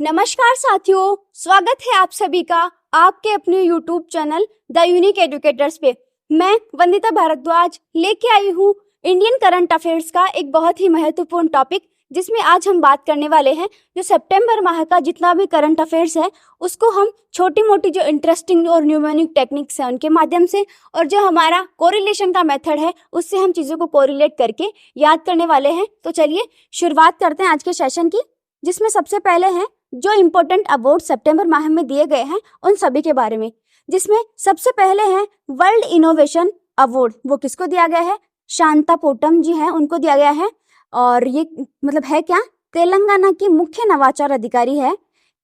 नमस्कार साथियों, स्वागत है आप सभी का आपके अपने YouTube channel the unique educators पे। मैं वंदिता भारद्वाज लेके आई हूँ इंडियन करंट अफेयर्स का एक बहुत ही महत्वपूर्ण टॉपिक, जिसमें आज हम बात करने वाले हैं जो सितंबर माह का जितना भी करंट अफेयर्स है उसको हम छोटी मोटी जो इंटरेस्टिंग और न्यूमेरिक टेक्निक्स हैं उनके माध्यम से और जो हमारा कोरिलेशन का मेथड है उससे हम चीज़ों को कोरिलेट करके याद करने वाले हैं। तो चलिए शुरुआत करते हैं आज के सेशन की, जिसमें सबसे पहले है जो इम्पोर्टेंट अवार्ड सितंबर माह में दिए गए हैं उन सभी के बारे में, जिसमें सबसे पहले है वर्ल्ड इनोवेशन अवार्ड। वो किसको दिया गया है? शांता पोटम जी हैं, उनको दिया गया है। और ये मतलब है क्या? तेलंगाना की मुख्य नवाचार अधिकारी है,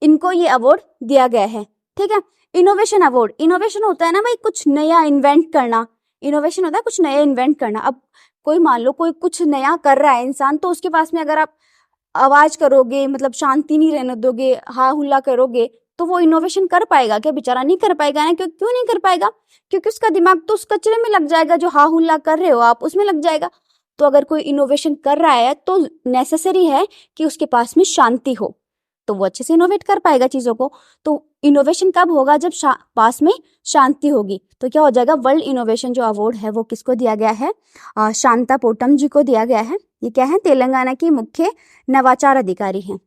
इनको ये अवार्ड दिया गया है। ठीक है, इनोवेशन अवार्ड। इनोवेशन होता है ना भाई, कुछ नया इन्वेंट करना। इनोवेशन होता है कुछ नया इन्वेंट करना। अब कोई मान लो कोई कुछ नया कर रहा है इंसान, तो उसके पास में अगर आप आवाज करोगे, मतलब शांति नहीं रहने दोगे, हा हुल्ला करोगे, तो वो इनोवेशन कर पाएगा क्या? बेचारा नहीं कर पाएगा ना। क्यों नहीं कर पाएगा? क्योंकि उसका दिमाग तो उस कचरे में लग जाएगा जो हा हुल्ला कर रहे हो आप, उसमें लग जाएगा। तो अगर कोई इनोवेशन कर रहा है तो नेसेसरी है कि उसके पास में शांति हो, तो वो अच्छे से इनोवेट कर पाएगा चीजों को। तो इनोवेशन कब होगा? जब पास में शांति होगी। तो क्या हो जाएगा? वर्ल्ड इनोवेशन जो अवार्ड है वो किसको दिया गया है? शांता पोटम जी को दिया गया है। ये क्या है? तेलंगाना की मुख्य नवाचार अधिकारी हैं।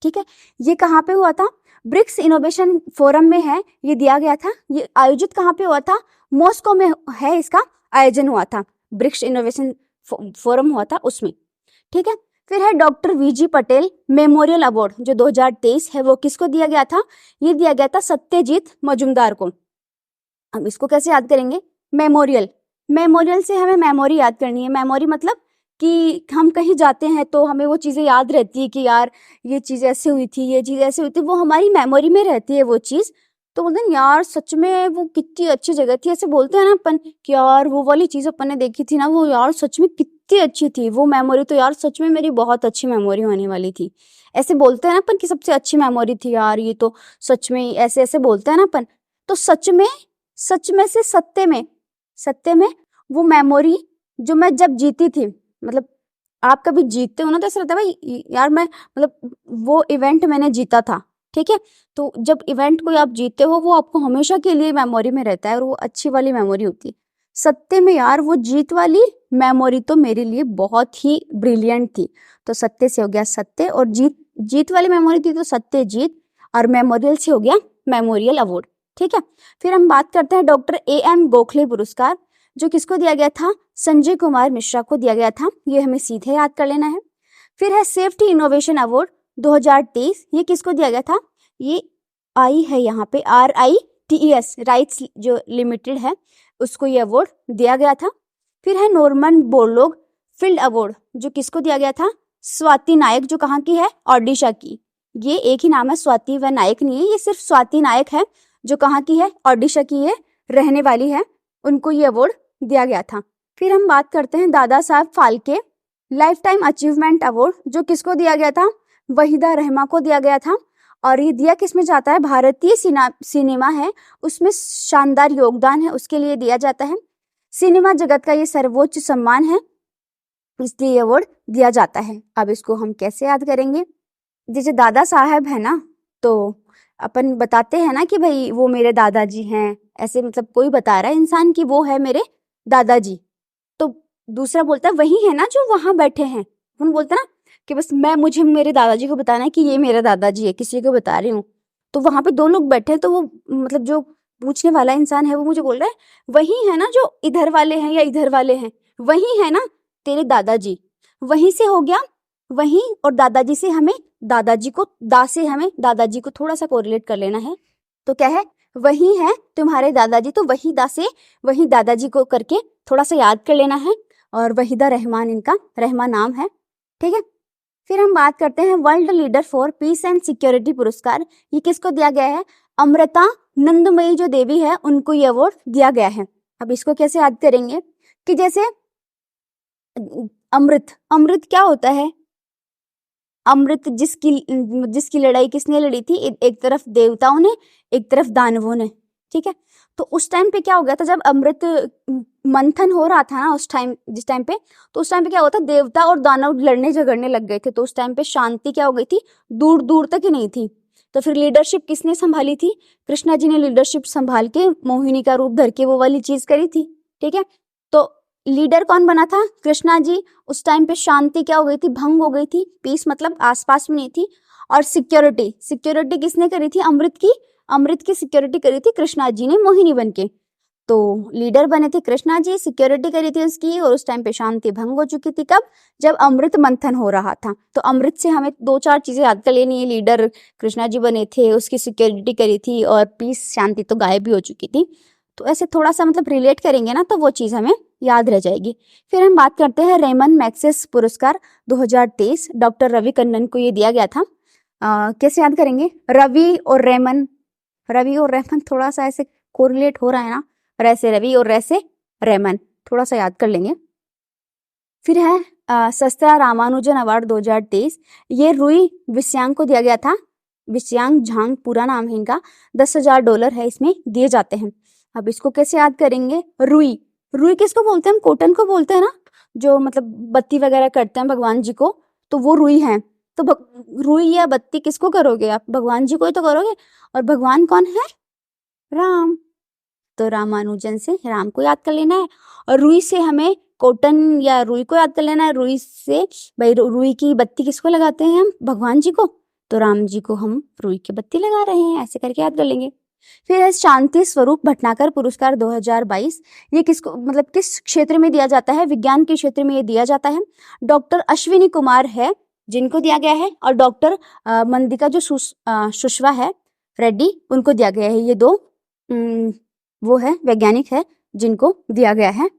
ठीक है, ये कहाँ पे हुआ था? ब्रिक्स इनोवेशन फोरम में है, ये दिया गया था। ये आयोजित कहाँ पे हुआ था? मॉस्को में है, इसका आयोजन हुआ था। ब्रिक्स इनोवेशन फोरम हुआ था उसमें। ठीक है, फिर है doctor VG Patel memorial award जो 2023 है, वो किसको दिया गया था? ये दिया गया था सत्यजीत मजुमदार को। अब इसको कैसे याद करेंगे? मेमोरियल। मेमोरियल से हमें मेमोरी याद करनी है। मेमोरी मतलब कि हम कहीं जाते हैं तो हमें वो चीज़ें याद रहती है कि यार ये चीज़ ऐसे हुई थी, ये चीज़ ऐसे हुई थी, वो हमारी मेमोरी में रहती है वो चीज़। तो बोलते हैं यार सच में वो कितनी अच्छी जगह थी, ऐसे बोलते हैं ना अपन कि यार वो वाली चीज़ अपन ने देखी थी ना, वो यार सच में कितनी अच्छी थी वो मेमोरी, तो यार सच में मेरी बहुत अच्छी मेमोरी होने वाली थी। ऐसे बोलते हैं ना अपन कि सबसे अच्छी मेमोरी थी यार ये, तो सच में ऐसे ऐसे बोलते हैं ना अपन। तो सच में से सत्य में वो मेमोरी जो मैं जब जीती थी, मतलब आप कभी जीतते हो ना तो ऐसा लगता है भाई यार मैं मतलब वो इवेंट मैंने जीता था। ठीक है, तो जब इवेंट कोई आप जीते हो वो आपको हमेशा के लिए मेमोरी में रहता है और वो अच्छी वाली मेमोरी होती है। सत्य में यार वो जीत वाली मेमोरी तो मेरे लिए बहुत ही ब्रिलियंट थी। तो सत्य से हो गया सत्य, और जीत वाली मेमोरी थी तो सत्य जीत, और मेमोरियल से हो गया मेमोरियल अवार्ड। ठीक है, फिर हम बात करते हैं डॉक्टर AM गोखले पुरस्कार, जो किसको दिया गया था? संजय कुमार मिश्रा को दिया गया था। ये हमें सीधे याद कर लेना है। फिर है सेफ्टी इनोवेशन अवार्ड 2023, ये किसको दिया गया था? ये आई है यहाँ पे RITES राइट्स जो लिमिटेड है उसको ये अवार्ड दिया गया था। फिर है नॉर्मन बोरलोग फील्ड अवार्ड, जो किसको दिया गया था? स्वाति नायक, जो कहाँ की है? ओडिशा की। ये एक ही नाम है, स्वाति व नायक नहीं है, ये सिर्फ स्वाति नायक है जो कहाँ की है? ओडिशा की ये रहने वाली है, उनको ये अवार्ड दिया गया था। फिर हम बात करते हैं Dada Saheb Phalke life time achievement award, जो किसको दिया गया था? वहीदा रहमा को दिया गया था। और ये दिया किसमें जाता है? भारतीय सिनेमा है उसमें शानदार योगदान है उसके लिए दिया जाता है। सिनेमा जगत का ये सर्वोच्च सम्मान है, इसलिए अवार्ड दिया जाता है। अब इसको हम कैसे याद करेंगे? जैसे दादा साहब है ना, तो अपन बताते हैं ना कि भाई वो मेरे दादाजी हैं, ऐसे मतलब कोई बता रहा है इंसान कि वो है मेरे दादाजी, तो दूसरा बोलता है वही है ना जो वहां बैठे हैं। हम बोलते हैं ना कि बस मुझे मेरे दादाजी को बताना है कि ये मेरा दादाजी है, किसी को बता रही हूँ, तो वहां पे दो लोग बैठे हैं, तो वो मतलब जो पूछने वाला इंसान है वो मुझे बोल रहा है वही है ना जो इधर वाले हैं या इधर वाले हैं, वही है ना तेरे दादाजी। वहीं से हो गया वहीं, और दादाजी से हमें दादाजी को दादाजी को थोड़ा सा कोरिलेट कर लेना है। तो क्या है? वही है तुम्हारे दादाजी, तो वही दा से वही दादाजी को करके थोड़ा सा याद कर लेना है। और वहीदा रहमान इनका रहमान नाम है। ठीक है, फिर हम बात करते हैं world leader for piece and security पुरस्कार, ये किसको दिया गया है? अमृता नंदमयी जो देवी है उनको ये अवार्ड दिया गया है। अब इसको कैसे याद करेंगे कि जैसे अमृत क्या होता है? अमृत जिसकी लड़ाई किसने लड़ी थी? एक तरफ देवताओं ने, एक तरफ दानवों ने। ठीक है, तो उस टाइम पे क्या हो गया था जब अमृत मंथन हो रहा था ना, जिस टाइम पे, तो उस टाइम पे क्या होता, देवता और दानव लड़ने झगड़ने लग गए थे। तो उस टाइम पे शांति क्या हो गई थी? दूर दूर तक ही नहीं थी। तो फिर लीडरशिप किसने संभाली थी? कृष्णा जी ने लीडरशिप संभाल के मोहिनी का रूप धर के वो वाली चीज करी थी। ठीक है, तो लीडर कौन बना था? कृष्णा जी। उस टाइम पे शांति क्या हो गई थी? भंग हो गई थी। पीस मतलब आसपास में नहीं थी। और सिक्योरिटी, सिक्योरिटी किसने करी थी? अमृत की सिक्योरिटी करी थी कृष्णा जी ने मोहिनी बन के। तो लीडर बने थे कृष्णा जी, सिक्योरिटी करी थी उसकी, और उस टाइम पे शांति भंग हो चुकी थी। कब? जब अमृत मंथन हो रहा था। तो अमृत से हमें 2-4 चीजें याद कर लेनी है। लीडर कृष्णा जी बने थे, उसकी सिक्योरिटी करी थी, और पीस शांति तो गायब भी हो चुकी थी। तो ऐसे थोड़ा सा मतलब रिलेट करेंगे ना तो वो चीज हमें याद रह जाएगी। फिर हम बात करते हैं रेमन मैग्सेसे पुरस्कार 2023 डॉक्टर रवि कन्नन को ये दिया गया था। कैसे याद करेंगे? रवि और रेमन थोड़ा सा ऐसे कोरिलेट हो रहा है ना, रैसे रवि और रैसे रेमन, थोड़ा सा याद कर लेंगे। फिर है सस्ता रामानुजन अवार्ड 2023, ये रुई विस्यांग को दिया गया था। विस्यांग झांग पूरा नाम है इनका। $10,000 है इसमें दिए जाते हैं। अब इसको कैसे याद करेंगे? रुई किसको बोलते हैं? हम कॉटन को बोलते हैं ना, जो मतलब बत्ती वगैरह करते हैं भगवान जी को, तो वो रुई है। तो रुई या बत्ती किसको करोगे आप? भगवान जी को ही तो करोगे। और भगवान कौन है? राम। तो रामानुजन से राम को याद कर लेना है। और रुई से हमें कॉटन या रुई को याद कर लेना है। रुई से भाई रुई की बत्ती किसको लगाते हैं हम? भगवान जी को। तो राम जी को हम रुई की बत्ती लगा रहे हैं, ऐसे करके याद कर लेंगे। फिर है शांति स्वरूप भटनागर पुरस्कार 2022, ये किसको मतलब किस क्षेत्र में दिया जाता है? विज्ञान के क्षेत्र में ये दिया जाता है। डॉक्टर अश्विनी कुमार है जिनको दिया गया है, और डॉक्टर मंदिका जो सुषवा है रेड्डी, उनको दिया गया है। ये दो वो है वैज्ञानिक है जिनको दिया गया है।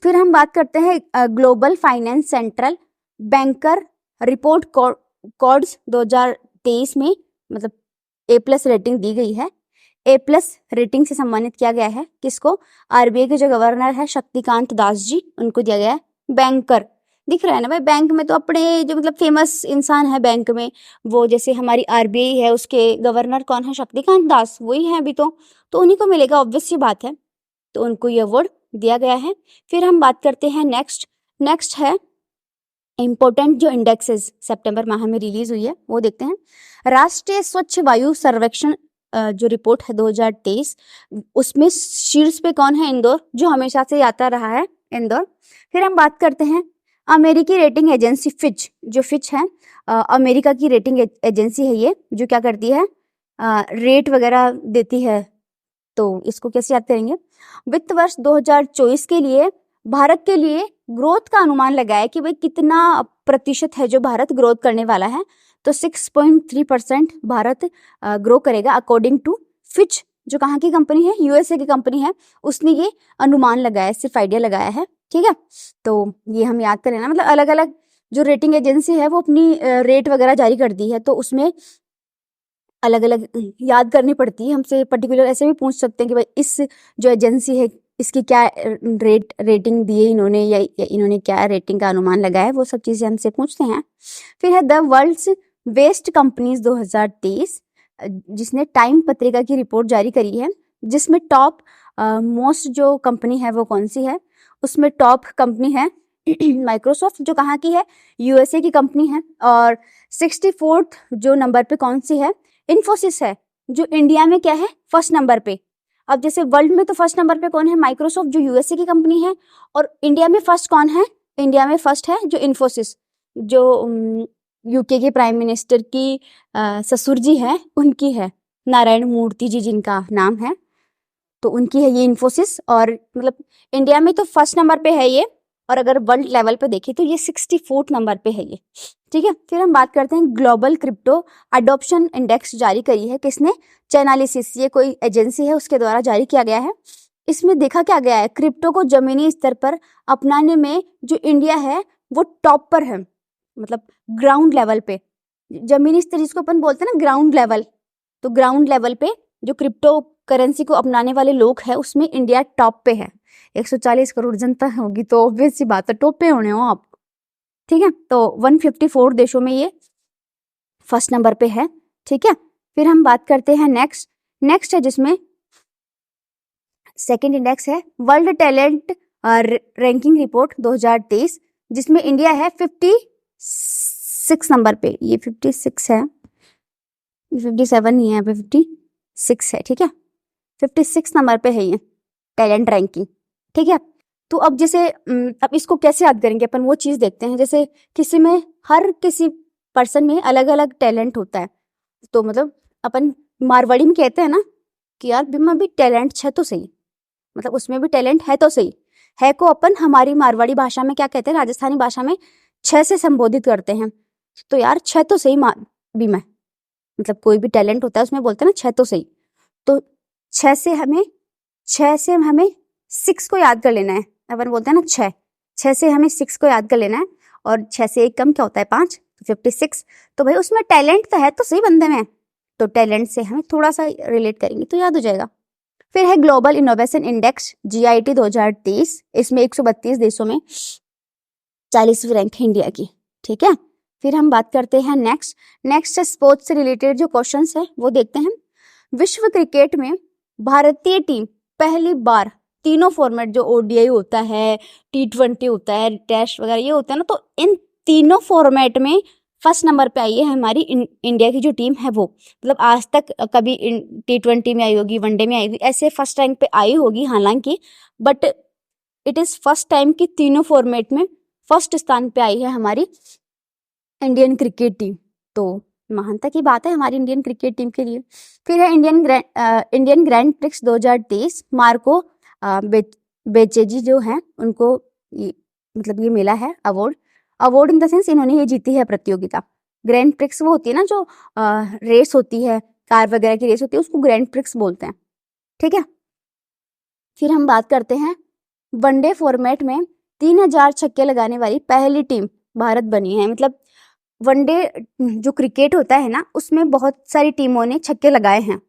फिर हम बात करते हैं global finance central banker report cards 2023 में मतलब A+ रेटिंग दी गई है। A+ रेटिंग से सम्मानित किया गया है किसको? RBI के जो गवर्नर है शक्तिकांत दास जी, उनको दिया गया है। बैंकर दिख रहा है ना भाई, बैंक में तो अपने जो मतलब फेमस इंसान है बैंक में, वो जैसे हमारी RBI है उसके गवर्नर कौन है? शक्तिकांत दास, वही है अभी तो उन्हीं को मिलेगा, ऑब्वियस सी बात है। तो उनको ये अवार्ड दिया गया है। फिर हम बात करते हैं नेक्स्ट है इंपॉर्टेंट जो इंडेक्सेस सितंबर माह में रिलीज हुई है वो देखते हैं। राष्ट्रीय स्वच्छ वायु सर्वेक्षण जो रिपोर्ट है 2023, उसमें शीर्ष पे कौन है? इंदौर, जो हमेशा से आता रहा है इंदौर। फिर हम बात करते हैं अमेरिकी रेटिंग एजेंसी फिच, जो फिच है अमेरिका की रेटिंग एजेंसी है ये, जो क्या करती है? रेट वगैरह देती है। तो इसको कैसे याद करेंगे? वित्त वर्ष 2024 के लिए भारत के लिए ग्रोथ का अनुमान लगाया कि भाई कितना प्रतिशत है जो भारत ग्रोथ करने वाला है। तो 6.3% भारत ग्रो करेगा अकॉर्डिंग टू फिच, जो कहाँ की कंपनी है? USA की कंपनी है, उसने ये अनुमान लगाया, सिर्फ आइडिया लगाया है। ठीक है, तो ये हम याद करें ना, मतलब अलग अलग जो रेटिंग एजेंसी है वो अपनी रेट वगैरह जारी कर दी है, तो उसमें अलग अलग याद करनी पड़ती है हमसे। पर्टिकुलर ऐसे भी पूछ सकते हैं कि भाई इस जो एजेंसी है इसकी क्या रेटिंग दी है इन्होंने, या इन्होंने क्या रेटिंग का अनुमान लगाया है, वो सब चीजें हमसे पूछते हैं। फिर है द वर्ल्ड्स बेस्ट कंपनीज 2023, जिसने टाइम पत्रिका की रिपोर्ट जारी करी है, जिसमें टॉप मोस्ट जो कंपनी है वो कौन सी है? उसमें टॉप कंपनी है माइक्रोसॉफ्ट, जो कहाँ की है? USA की कंपनी है। और 64th जो नंबर पे कौन सी है? इन्फोसिस है, जो इंडिया में क्या है? फर्स्ट नंबर पे। अब जैसे वर्ल्ड में तो फर्स्ट नंबर पे कौन है? माइक्रोसॉफ्ट, जो USA की कंपनी है। और इंडिया में फर्स्ट कौन है? इंडिया में फर्स्ट है जो इन्फोसिस, जो UK के प्राइम मिनिस्टर की ससुर जी है, उनकी है, नारायण मूर्ति जी जिनका नाम है, तो उनकी है ये इन्फोसिस। और मतलब इंडिया में तो फर्स्ट नंबर पे है ये, और अगर वर्ल्ड लेवल पे देखें तो ये 64th नंबर पे है ये। ठीक है, फिर हम बात करते हैं ग्लोबल क्रिप्टो अडॉप्शन इंडेक्स जारी करी है किसने? चैनालिसिस, ये कोई एजेंसी है उसके द्वारा जारी किया गया है। इसमें देखा क्या गया है? क्रिप्टो को जमीनी स्तर पर अपनाने में जो इंडिया है वो टॉप पर है, मतलब ग्राउंड लेवल पे। जमीनी स्तर जिसको अपन बोलते हैं ना ग्राउंड लेवल, तो ग्राउंड लेवल पे जो क्रिप्टो करेंसी को अपनाने वाले लोग हैं उसमें इंडिया टॉप पे है। 140 करोड़ जनता होगी तो ऑब्वियस सी बात है टॉप पे होने हो आप। ठीक है, तो 154 देशों में ये फर्स्ट नंबर पे है। ठीक है, फिर हम बात करते हैं नेक्स्ट है, जिसमें सेकंड इंडेक्स है वर्ल्ड टैलेंट रैंकिंग रिपोर्ट 2023, जिसमें इंडिया है 56 नंबर पे, ये 56 है। 57 नहीं है, यहाँ पे 56 है, ठीक है। 56 नंबर पे है ये टैलेंट रैंकिंग, ठीक है। तो अब जैसे अब इसको कैसे याद करेंगे अपन, वो चीज देखते हैं। जैसे किसी में, हर किसी पर्सन में अलग अलग टैलेंट होता है। तो मतलब अपन मारवाड़ी में कहते हैं ना कि यार बीमा भी टैलेंट है तो सही, मतलब उसमें भी टैलेंट है तो सही। है को अपन हमारी मारवाड़ी भाषा में क्या कहते हैं, राजस्थानी भाषा में 6 से संबोधित करते हैं। तो यार 6 तो सही बीमा, मतलब कोई भी टैलेंट होता है उसमें बोलते हैं ना 6 तो सही। तो 6 से हमें 6 को याद कर लेना है। अपन बोलते हैं ना 6 से हमें 6 को याद कर लेना है, और 6 से 1 कम क्या होता है 5, तो 56। तो भाई उसमें टैलेंट तो है तो सही बंदे में, तो टैलेंट से हमें थोड़ा सा रिलेट करेंगे तो याद हो जाएगा। फिर है ग्लोबल इनोवेशन इंडेक्स GIT 2023, इसमें 132 देशों में 40वीं रैंक है इंडिया की, ठीक है। फिर हम बात करते हैं नेक्स्ट स्पोर्ट्स से रिलेटेड जो क्वेश्चंस है वो देखते हैं। विश्व क्रिकेट में भारतीय टीम पहली बार तीनों फॉर्मेट, जो ODI होता है, T20 होता है, टेस्ट वगैरह ये होता है ना, तो इन तीनों फॉर्मेट में फर्स्ट नंबर पे आई है हमारी इंडिया की जो टीम है वो। मतलब आज तक कभी T20 में आई होगी, वनडे में आई होगी, ऐसे फर्स्ट रैंक पे आई होगी हालांकि, but it is first time कि तीनों फॉर्मेट में फर्स्ट स्थान पे आई है हमारी इंडियन क्रिकेट टीम। तो महानता की बात है हमारी इंडियन क्रिकेट टीम के लिए। फिर है इंडियन ग्रैंड प्रिक्स 2023, मार्को बेचेजी जो हैं उनको मतलब ये मिला है अवार्ड इन द सेंस इन्होंने ये जीती है प्रतियोगिता। ग्रैंड प्रिक्स वो होती है ना जो रेस होती है, कार वगैरह की रेस होती है, उसको ग्रैंड प्रिक्स बोलते हैं, ठीक है। फिर हम बात करते हैं वनडे फॉर्मेट में 3000 छक्के लगाने वाली पहली टीम भारत बनी है। मतलब वनडे जो क्रिकेट होता है ना उसमें बहुत सारी टीमों ने छक्के लगाए हैं,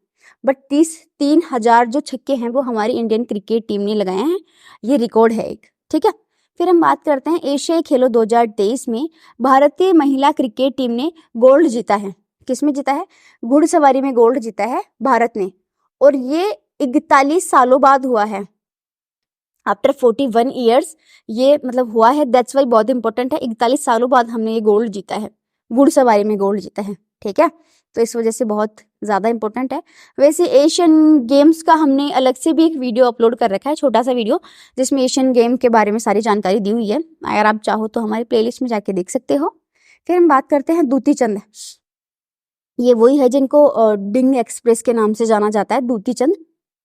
बट 3000 जो छक्के हैं वो हमारी इंडियन क्रिकेट टीम ने लगाए हैं, ये रिकॉर्ड है एक, ठीक है। फिर हम बात करते हैं एशियाई खेलों 2023 में भारतीय महिला क्रिकेट टीम ने गोल्ड जीता है। किसमें जीता है? घुड़सवारी में गोल्ड जीता है भारत ने, और ये 41 सालों बाद हुआ है, आफ्टर 41 ईयर्स ये मतलब हुआ है। दैट्स वाई बहुत इंपॉर्टेंट है, 41 सालों बाद हमने ये गोल्ड जीता है, घुड़सवारी में गोल्ड जीता है, ठीक है। तो इस वजह से बहुत ज़्यादा इंपॉर्टेंट है। वैसे एशियन गेम्स का हमने अलग से भी एक वीडियो अपलोड कर रखा है, छोटा सा वीडियो, जिसमें एशियन गेम के बारे में सारी जानकारी दी हुई है। अगर आप चाहो तो हमारी प्लेलिस्ट में जाके देख सकते हो। फिर हम बात करते हैं दूती चंद, ये वही है जिनको डिंग एक्सप्रेस के नाम से जाना जाता है। दूती चंद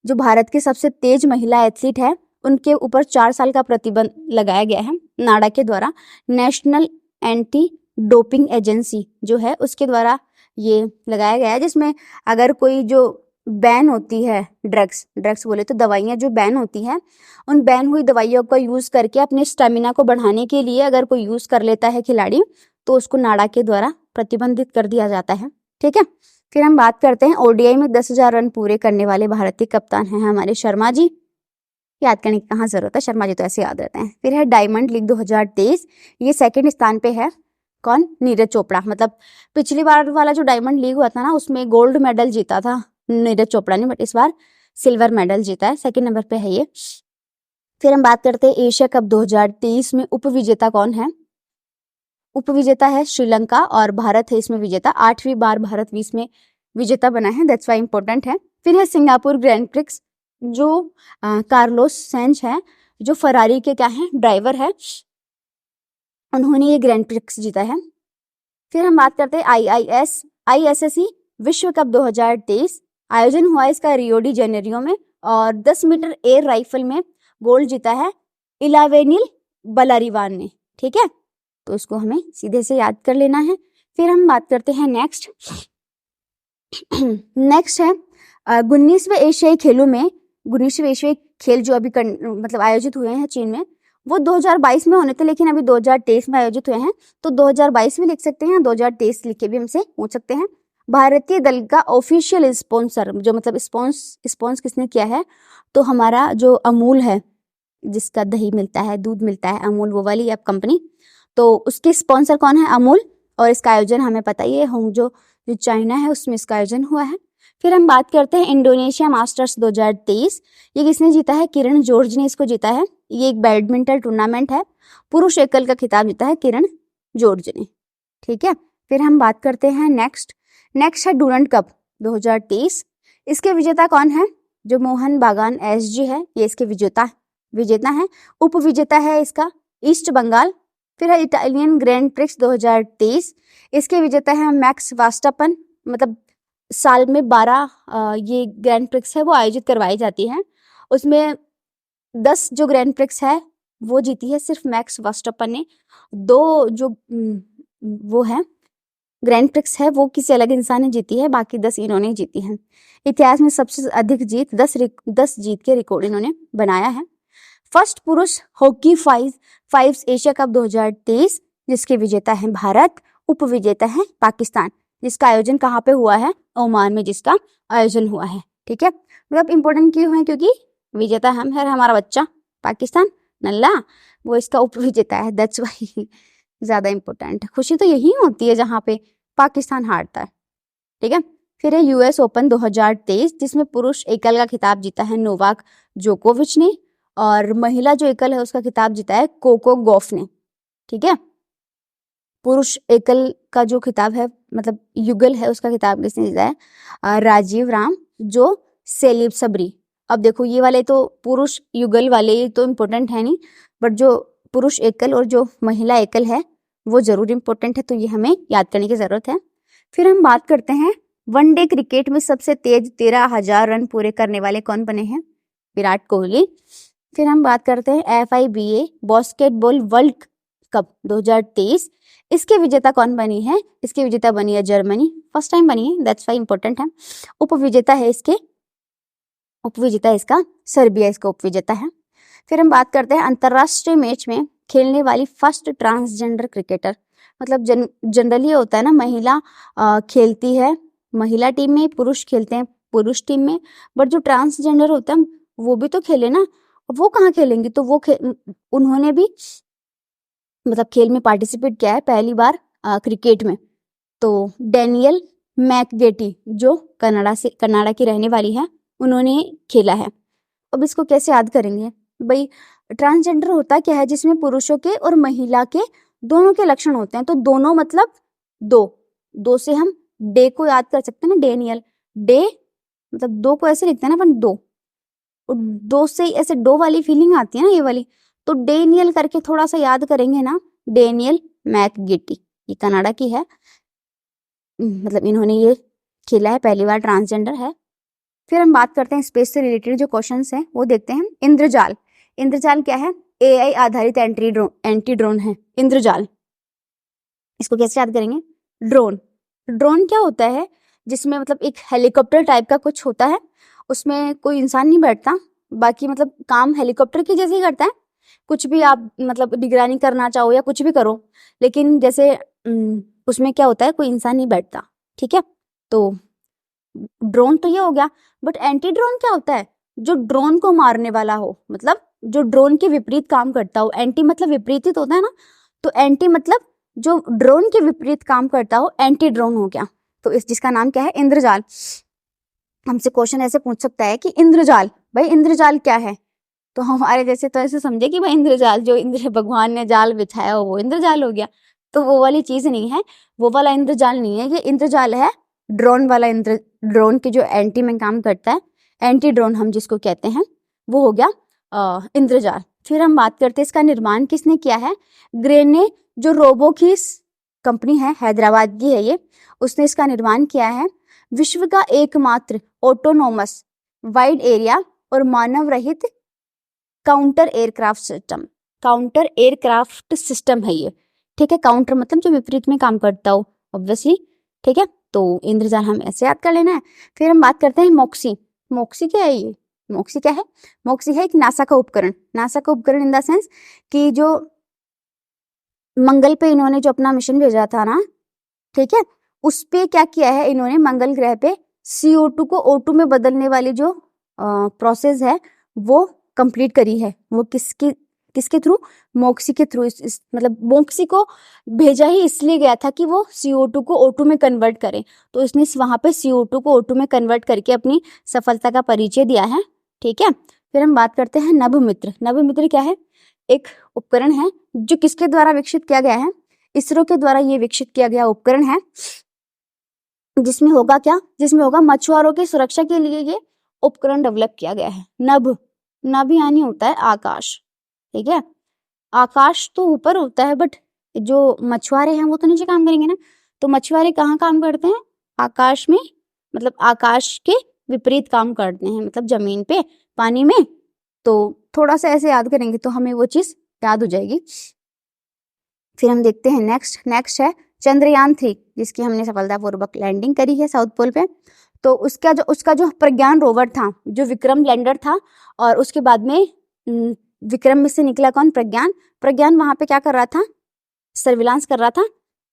जो भारत की सबसे तेज महिला एथलीट है, उनके ऊपर 4 साल का प्रतिबंध लगाया गया है नाडा के द्वारा। नेशनल एंटी डोपिंग एजेंसी जो है उसके द्वारा ये लगाया गया है, जिसमें अगर कोई जो बैन होती है ड्रग्स बोले तो दवाइयाँ जो बैन होती हैं, उन बैन हुई दवाइयों का यूज़ करके अपने स्टेमिना को बढ़ाने के लिए अगर कोई यूज़ कर लेता है खिलाड़ी, तो उसको नाडा के द्वारा प्रतिबंधित कर दिया जाता है, ठीक है। फिर हम बात करते हैं ODI में 10,000 रन पूरे करने वाले भारतीय कप्तान हैं हमारे शर्मा जी। याद करने की कहाँ जरूरत है, शर्मा जी तो ऐसे याद रहते हैं। फिर है डायमंड लीग 2023, ये सेकंड स्थान पे है। कौन? नीरज चोपड़ा। मतलब पिछली बार वाला जो डायमंड लीग हुआ था ना उसमें गोल्ड मेडल जीता था नीरज चोपड़ा ने, बट इस बार सिल्वर मेडल जीता है, सेकंड नंबर पे है ये। फिर हम बात करते हैं एशिया कप 2023 में उप विजेता कौन है? उप विजेता है श्रीलंका, और भारत है इसमें विजेता। 8वीं बार भारत इसमें विजेता बना है, दैट्स वाई इंपॉर्टेंट है। फिर है सिंगापुर ग्रैंड प्रिक्स, जो कार्लोस सेंच है, जो फरारी के क्या है, ड्राइवर है, उन्होंने ये ग्रैंड प्रिक्स जीता है। फिर हम बात करते हैं ISSE विश्व कप 2023, आयोजन हुआ इसका रियो डी जेनेरियो में, और 10 मीटर एयर राइफल में गोल्ड जीता है इलावेनिल बलारिवान ने, ठीक है। तो इसको हमें सीधे से याद कर लेना है। फिर हम बात करते हैं नेक्स्ट है 19वें एशियाई खेलों में, 19वें एशियाई खेल जो अभी मतलब आयोजित हुए हैं चीन में, वो 2022 में होने थे, लेकिन अभी 2023 में आयोजित हुए हैं। तो 2022 भी लिख सकते हैं, 2023 लिख के भी हमसे पूछ सकते हैं। भारतीय दल का ऑफिशियल स्पॉन्सर, जो मतलब स्पॉन्स किसने किया है, तो हमारा जो अमूल है, जिसका दही मिलता है, दूध मिलता है, अमूल वो वाली अब कंपनी, तो उसके स्पॉन्सर कौन है? अमूल। और इसका आयोजन हमें पता ही है, होंगजो जो चाइना है उसमें इसका आयोजन हुआ है। फिर हम बात करते हैं इंडोनेशिया मास्टर्स 2023, ये किसने जीता है? किरण जॉर्ज ने इसको जीता है। ये एक बैडमिंटन टूर्नामेंट है, पुरुष एकल का खिताब जीता है किरण जॉर्ज ने, ठीक है। फिर हम बात करते हैं नेक्स्ट नेक्स्ट है डूरंड कप 2023, इसके विजेता कौन है? जो मोहन बागान एसजी है, ये इसके विजेता है। उप विजेता है इसका ईस्ट बंगाल। फिर है इटालियन ग्रैंड प्रिक्स 2023, इसके विजेता है मैक्स वास्टापन। मतलब साल में 12 ये ग्रैंड प्रिक्स है वो आयोजित करवाई जाती है, उसमें 10 जो ग्रैंड प्रिक्स है वो जीती है सिर्फ मैक्स वास्टापन ने। 2 जो वो है ग्रैंड प्रिक्स है वो किसी अलग इंसान ने जीती है, बाकी 10 इन्होंने जीती हैं। इतिहास में सबसे अधिक जीत 10 जीत के रिकॉर्ड इन्होंने बनाया है। फर्स्ट पुरुष हॉकी फाइव्स एशिया कप 2023, जिसके विजेता है भारत, उप विजेता है पाकिस्तान, जिसका आयोजन कहाँ पे हुआ है? ओमान में जिसका आयोजन हुआ है। ठीक है, मतलब इंपॉर्टेंट क्यों है? क्योंकि विजेता हम है, हमारा बच्चा पाकिस्तान नल्ला, वो इसका उप विजेता है, दैट्स वाई ज्यादा इंपॉर्टेंट। खुशी तो यही होती है जहाँ पे पाकिस्तान हारता है। ठीक है, फिर है यूएस ओपन 2023, जिसमें पुरुष एकल का खिताब जीता है नोवाक जोकोविच ने, और महिला जो एकल है उसका खिताब जीता है कोको गॉफ ने। ठीक है, पुरुष एकल का जो खिताब है, मतलब युगल है, उसका खिताब किसने जीता है? राजीव राम जो सेलिब सबरी। अब देखो ये वाले तो पुरुष युगल वाले तो इम्पोर्टेंट है नहीं, बट जो पुरुष एकल और जो महिला एकल है वो जरूर इम्पोर्टेंट है, तो ये हमें याद करने की जरूरत है। फिर हम बात करते हैं वनडे क्रिकेट में सबसे तेज 13,000 रन पूरे करने वाले कौन बने हैं? विराट कोहली। फिर हम बात करते हैं FIBA बास्केटबॉल वर्ल्ड कप 2023, इसके विजेता कौन बनी है? इसके विजेता बनी है जर्मनी, फर्स्ट टाइम बनी है, दैट्स वाई इंपॉर्टेंट है। उप विजेता है इसका सर्बिया, इसका उप विजेता है। फिर हम बात करते हैं अंतरराष्ट्रीय मैच में खेलने वाली फर्स्ट ट्रांसजेंडर क्रिकेटर। मतलब जनरली होता है ना, महिला खेलती है महिला टीम में, पुरुष खेलते हैं पुरुष टीम में, बट जो ट्रांसजेंडर होता है वो भी तो खेले ना, वो कहाँ खेलेंगी? तो वो उन्होंने भी मतलब खेल में पार्टिसिपेट किया है पहली बार क्रिकेट में। तो डेनियल मैकगेटी जो कनाडा की रहने वाली है, उन्होंने खेला है। अब इसको कैसे याद करेंगे भाई? ट्रांसजेंडर होता क्या है? जिसमें पुरुषों के और महिला के दोनों के लक्षण होते हैं। तो दोनों मतलब दो से हम डे को याद कर सकते हैं ना, डेनियल डे, मतलब 2 को ऐसे लिखते हैं ना अपन, 2 और 2 से ऐसे डो वाली फीलिंग आती है ना, ये वाली। तो डेनियल करके थोड़ा सा याद करेंगे ना, डेनियल मैकगेटी, ये कनाडा की है, मतलब इन्होंने ये खेला है पहली बार, ट्रांसजेंडर है। फिर हम बात करते हैं स्पेस से रिलेटेड जो क्वेश्चंस हैं वो देखते हैं। इंद्रजाल क्या है? AI आधारित एंटी ड्रोन है इंद्रजाल। इसको कैसे याद करेंगे? ड्रोन क्या होता है? जिसमें मतलब एक हेलीकॉप्टर टाइप का कुछ होता है, उसमें कोई इंसान नहीं बैठता, बाकी मतलब काम हेलीकॉप्टर की जैसे ही करता है। कुछ भी आप मतलब निगरानी करना चाहो या कुछ भी करो, लेकिन जैसे उसमें क्या होता है, कोई इंसान नहीं बैठता। ठीक है, तो ड्रोन तो ये हो गया, बट एंटी ड्रोन क्या होता है? जो ड्रोन को मारने वाला हो, मतलब जो ड्रोन के विपरीत काम करता हो। एंटी मतलब विपरीत होता है ना, तो एंटी मतलब जो ड्रोन के विपरीत काम करता हो, एंटी ड्रोन हो गया। तो जिसका नाम क्या है? इंद्रजाल। हमसे क्वेश्चन ऐसे पूछ सकता है कि इंद्रजाल, भाई इंद्रजाल क्या है? तो हमारे जैसे तो ऐसे समझे कि भाई इंद्रजाल, जो इंद्र भगवान ने जाल बिछाया हो वो इंद्रजाल हो गया। तो वो वाली चीज नहीं है, वो वाला इंद्रजाल नहीं है। ये इंद्रजाल है ड्रोन वाला, ड्रोन के जो एंटी में काम करता है, एंटी ड्रोन हम जिसको कहते हैं, वो हो गया इंद्रजाल। फिर हम बात करते हैं इसका निर्माण किसने किया है? ग्रेने जो रोबोकिस कंपनी है, हैदराबाद की है ये, उसने इसका निर्माण किया है। विश्व का एकमात्र ऑटोनोमस वाइड एरिया और मानव रहित काउंटर एयरक्राफ्ट सिस्टम है ये। ठीक है, काउंटर मतलब जो विपरीत में काम करता हो ऑब्वियसली। ठीक है, तो इंद्रजाल हम ऐसे याद कर लेना है। फिर हम बात करते हैं मोक्सी क्या है? ये मोक्सी क्या है? मोक्सी है एक नासा का उपकरण इन द सेंस कि जो मंगल पे इन्होंने जो अपना मिशन भेजा था ना, ठीक है, उस पे क्या किया है इन्होंने? मंगल ग्रह पे CO2 को O2 में बदलने वाली जो प्रोसेस है वो कंप्लीट करी है। वो किसके थ्रू? मोक्सी के थ्रू। मतलब मोक्सी को भेजा ही इसलिए गया था कि वो CO2 को O2 में कन्वर्ट करें, तो इसने वहां पे CO2 को O2 में कन्वर्ट करके अपनी सफलता का परिचय दिया है। ठीक है, फिर हम बात करते हैं नभमित्र क्या है? एक उपकरण है जो किसके द्वारा विकसित किया गया है? इसरो के द्वारा ये विकसित किया गया उपकरण है। जिसमें होगा क्या, जिसमें होगा मछुआरों की सुरक्षा के लिए ये उपकरण डेवलप किया गया है। नभ, नभ यानी होता है आकाश, ठीक है। आकाश तो ऊपर होता है, बट जो मछुआरे हैं वो तो नीचे काम करेंगे ना। तो मछुआरे कहाँ काम करते हैं, आकाश में, मतलब आकाश के विपरीत काम करते हैं, मतलब जमीन पे, पानी में। तो थोड़ा सा ऐसे याद करेंगे तो हमें वो चीज याद हो जाएगी। फिर हम देखते हैं नेक्स्ट है चंद्रयान 3, जिसकी हमने सफलतापूर्वक लैंडिंग करी है साउथ पोल पे। तो उसका जो प्रज्ञान रोवर था, जो विक्रम लैंडर था, और उसके बाद में विक्रम में से निकला कौन, प्रज्ञान वहां पे क्या कर रहा था, सर्विलांस कर रहा था।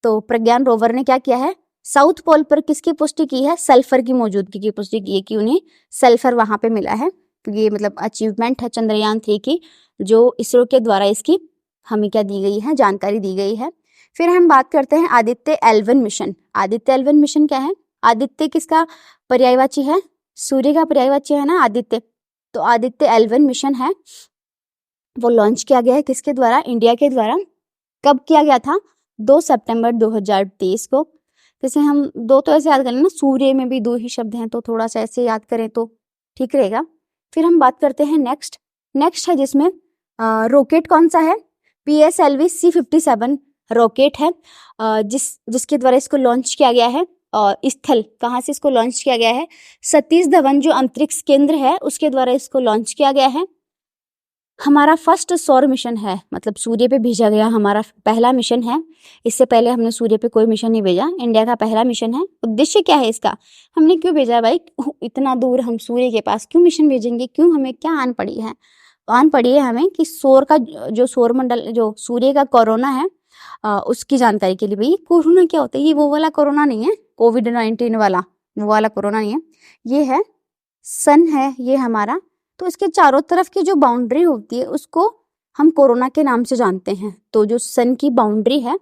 तो प्रज्ञान रोवर ने क्या किया है, साउथ पोल पर किसकी पुष्टि की है, सल्फर की मौजूदगी की पुष्टि की है, कि उन्हें सल्फर वहां पे मिला है। तो ये मतलब अचीवमेंट है चंद्रयान 3 की, जो इसरो के द्वारा इसकी हमें क्या दी गई है, जानकारी दी गई है। फिर हम बात करते हैं Aditya L1 mission. Aditya L1 mission क्या है, आदित्य किसका पर्यायवाची है, सूर्य का पर्यायवाची है ना आदित्य। तो आदित्य L1 मिशन है, वो लॉन्च किया गया है किसके द्वारा, इंडिया के द्वारा। कब किया गया था, 2 सितंबर 2023 को। जैसे हम दो तो ऐसे याद करें ना, सूर्य में भी 2 ही शब्द हैं, तो थोड़ा सा ऐसे याद करें तो ठीक रहेगा। फिर हम बात करते हैं नेक्स्ट है, जिसमें रॉकेट कौन सा है, PSLV C57 रॉकेट है, जिसके द्वारा इसको लॉन्च किया गया है। और स्थल कहाँ से इसको लॉन्च किया गया है, सतीश धवन जो अंतरिक्ष केंद्र है उसके द्वारा इसको लॉन्च किया गया है। हमारा फर्स्ट सौर मिशन है, मतलब सूर्य पे भेजा गया हमारा पहला मिशन है। इससे पहले हमने सूर्य पे कोई मिशन नहीं भेजा, इंडिया का पहला मिशन है। उद्देश्य क्या है इसका, हमने क्यों भेजा भाई, इतना दूर हम सूर्य के पास क्यों मिशन भेजेंगे, क्यों, हमें क्या आन पड़ी है, आन पड़ी है हमें कि सौर का जो सौर मंडल, जो सूर्य का कोरोना है, उसकी जानकारी के लिए। भाई कोरोना क्या होता है, ये वो वाला कोरोना नहीं है, COVID-19 वाला, वो वाला कोरोना नहीं है, ये है सन है ये हमारा। तो इसके चारों तरफ की जो बाउंड्री होती है उसको हम कोरोना के नाम से जानते हैं। तो जो सन की बाउंड्री है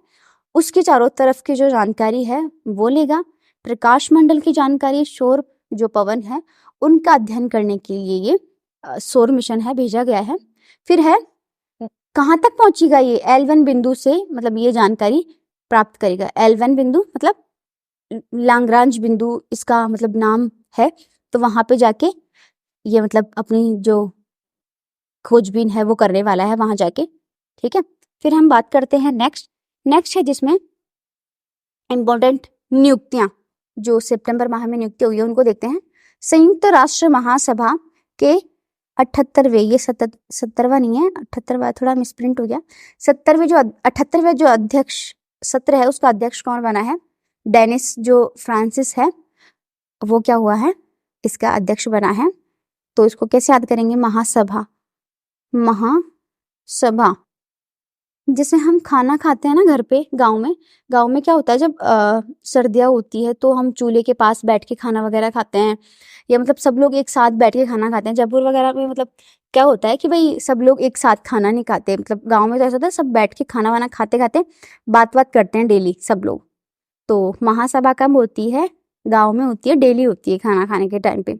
उसके चारों तरफ की जो जानकारी है वो लेगा। प्रकाश मंडल की जानकारी, शोर जो पवन है उनका अध्ययन करने के लिए ये सौर मिशन है, भेजा गया है। फिर है कहाँ तक पहुंचेगा ये, L1 बिंदु से, मतलब ये जानकारी प्राप्त करेगा। L1 बिंदु मतलब लाग्रांज बिंदु इसका मतलब नाम है। तो वहां पे जाके ये मतलब अपनी जो खोजबीन है वो करने वाला है वहां जाके, ठीक है। फिर हम बात करते हैं नेक्स्ट है, जिसमें इंपॉर्टेंट नियुक्तियां, जो सितंबर माह में नियुक्ति हुई है उनको देखते हैं। संयुक्त राष्ट्र महासभा के 78वें, ये 70वां नहीं है, 78वां थोड़ा मिसप्रिंट हो गया, 78वें जो अध्यक्ष सत्र है उसका अध्यक्ष कौन बना है, डेनिस जो फ्रांसिस है वो क्या हुआ है, इसका अध्यक्ष बना है। तो इसको कैसे याद करेंगे, महासभा जैसे हम खाना खाते हैं ना घर पे, गांव में क्या होता है, जब सर्दियाँ होती है तो हम चूल्हे के पास बैठ के खाना वगैरह खाते हैं, या मतलब सब लोग एक साथ बैठ के खाना खाते हैं। जयपुर वगैरह में मतलब क्या होता है कि भाई सब लोग एक साथ खाना नहीं खाते, मतलब गाँव में तो ऐसा होता है सब बैठ के खाना वाना खाते खाते बात करते हैं डेली सब लोग। तो महासभा कब होती है, गाँव में होती है, डेली होती है खाना खाने के टाइम पे।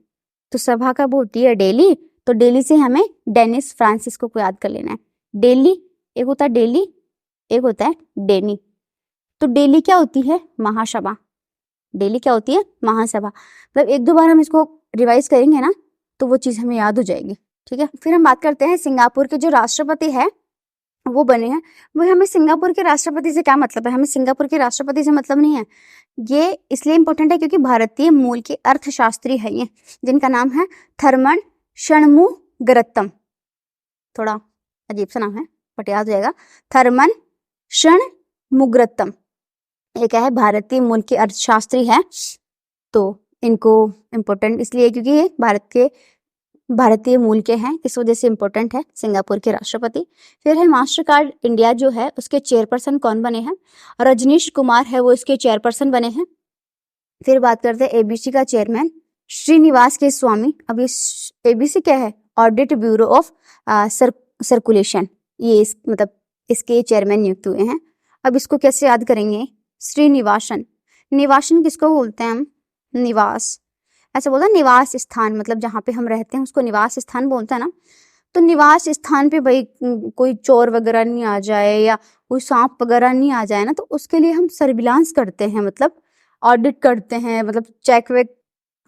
तो सभा कब होती है, डेली। तो डेली से हमें डेनिस फ्रांसिस्को को याद कर लेना है। डेली एक होता है डेली, एक होता है डेनी। तो डेली क्या होती है, महासभा। डेली क्या होती है, महासभा। मतलब 1-2 बार हम इसको रिवाइज करेंगे ना तो वो चीज हमें याद हो जाएगी, ठीक है। फिर हम बात करते हैं सिंगापुर के जो राष्ट्रपति है वो बने हैं। वो हमें सिंगापुर के राष्ट्रपति से क्या मतलब है, हमें सिंगापुर के राष्ट्रपति से मतलब नहीं है। ये इसलिए इंपॉर्टेंट है क्योंकि भारतीय मूल के अर्थशास्त्री है ये, जिनका नाम है थर्मन षणमुगरत्नम। थोड़ा अजीब सा नाम है बट याद हो जाएगा, थर्मन षणमुगरत्नम। ये क्या है, भारतीय मूल के अर्थशास्त्री है। तो इनको इम्पोर्टेंट इसलिए क्योंकि ये भारतीय मूल के हैं, इस वजह से इम्पोर्टेंट है सिंगापुर के राष्ट्रपति। फिर है मास्टर कार्ड इंडिया जो है उसके चेयरपर्सन कौन बने हैं, रजनीश कुमार है वो इसके चेयरपर्सन बने हैं। फिर बात करते हैं ABC का चेयरमैन श्रीनिवास के स्वामी। अब ये ABC क्या है, ऑडिट ब्यूरो ऑफ सर्कुलेशन, ये मतलब इसके चेयरमैन नियुक्त हुए हैं। अब इसको कैसे याद करेंगे, श्रीनिवासन। निवासन किसको बोलते हैं हम, निवास, ऐसा बोलता है निवास स्थान, मतलब जहाँ पे हम रहते हैं उसको निवास स्थान बोलता है ना। तो निवास स्थान पे भाई कोई चोर वगैरह नहीं आ जाए या कोई सांप वगैरह नहीं आ जाए ना, तो उसके लिए हम सर्विलांस करते हैं, मतलब ऑडिट करते हैं, मतलब चेक वेक,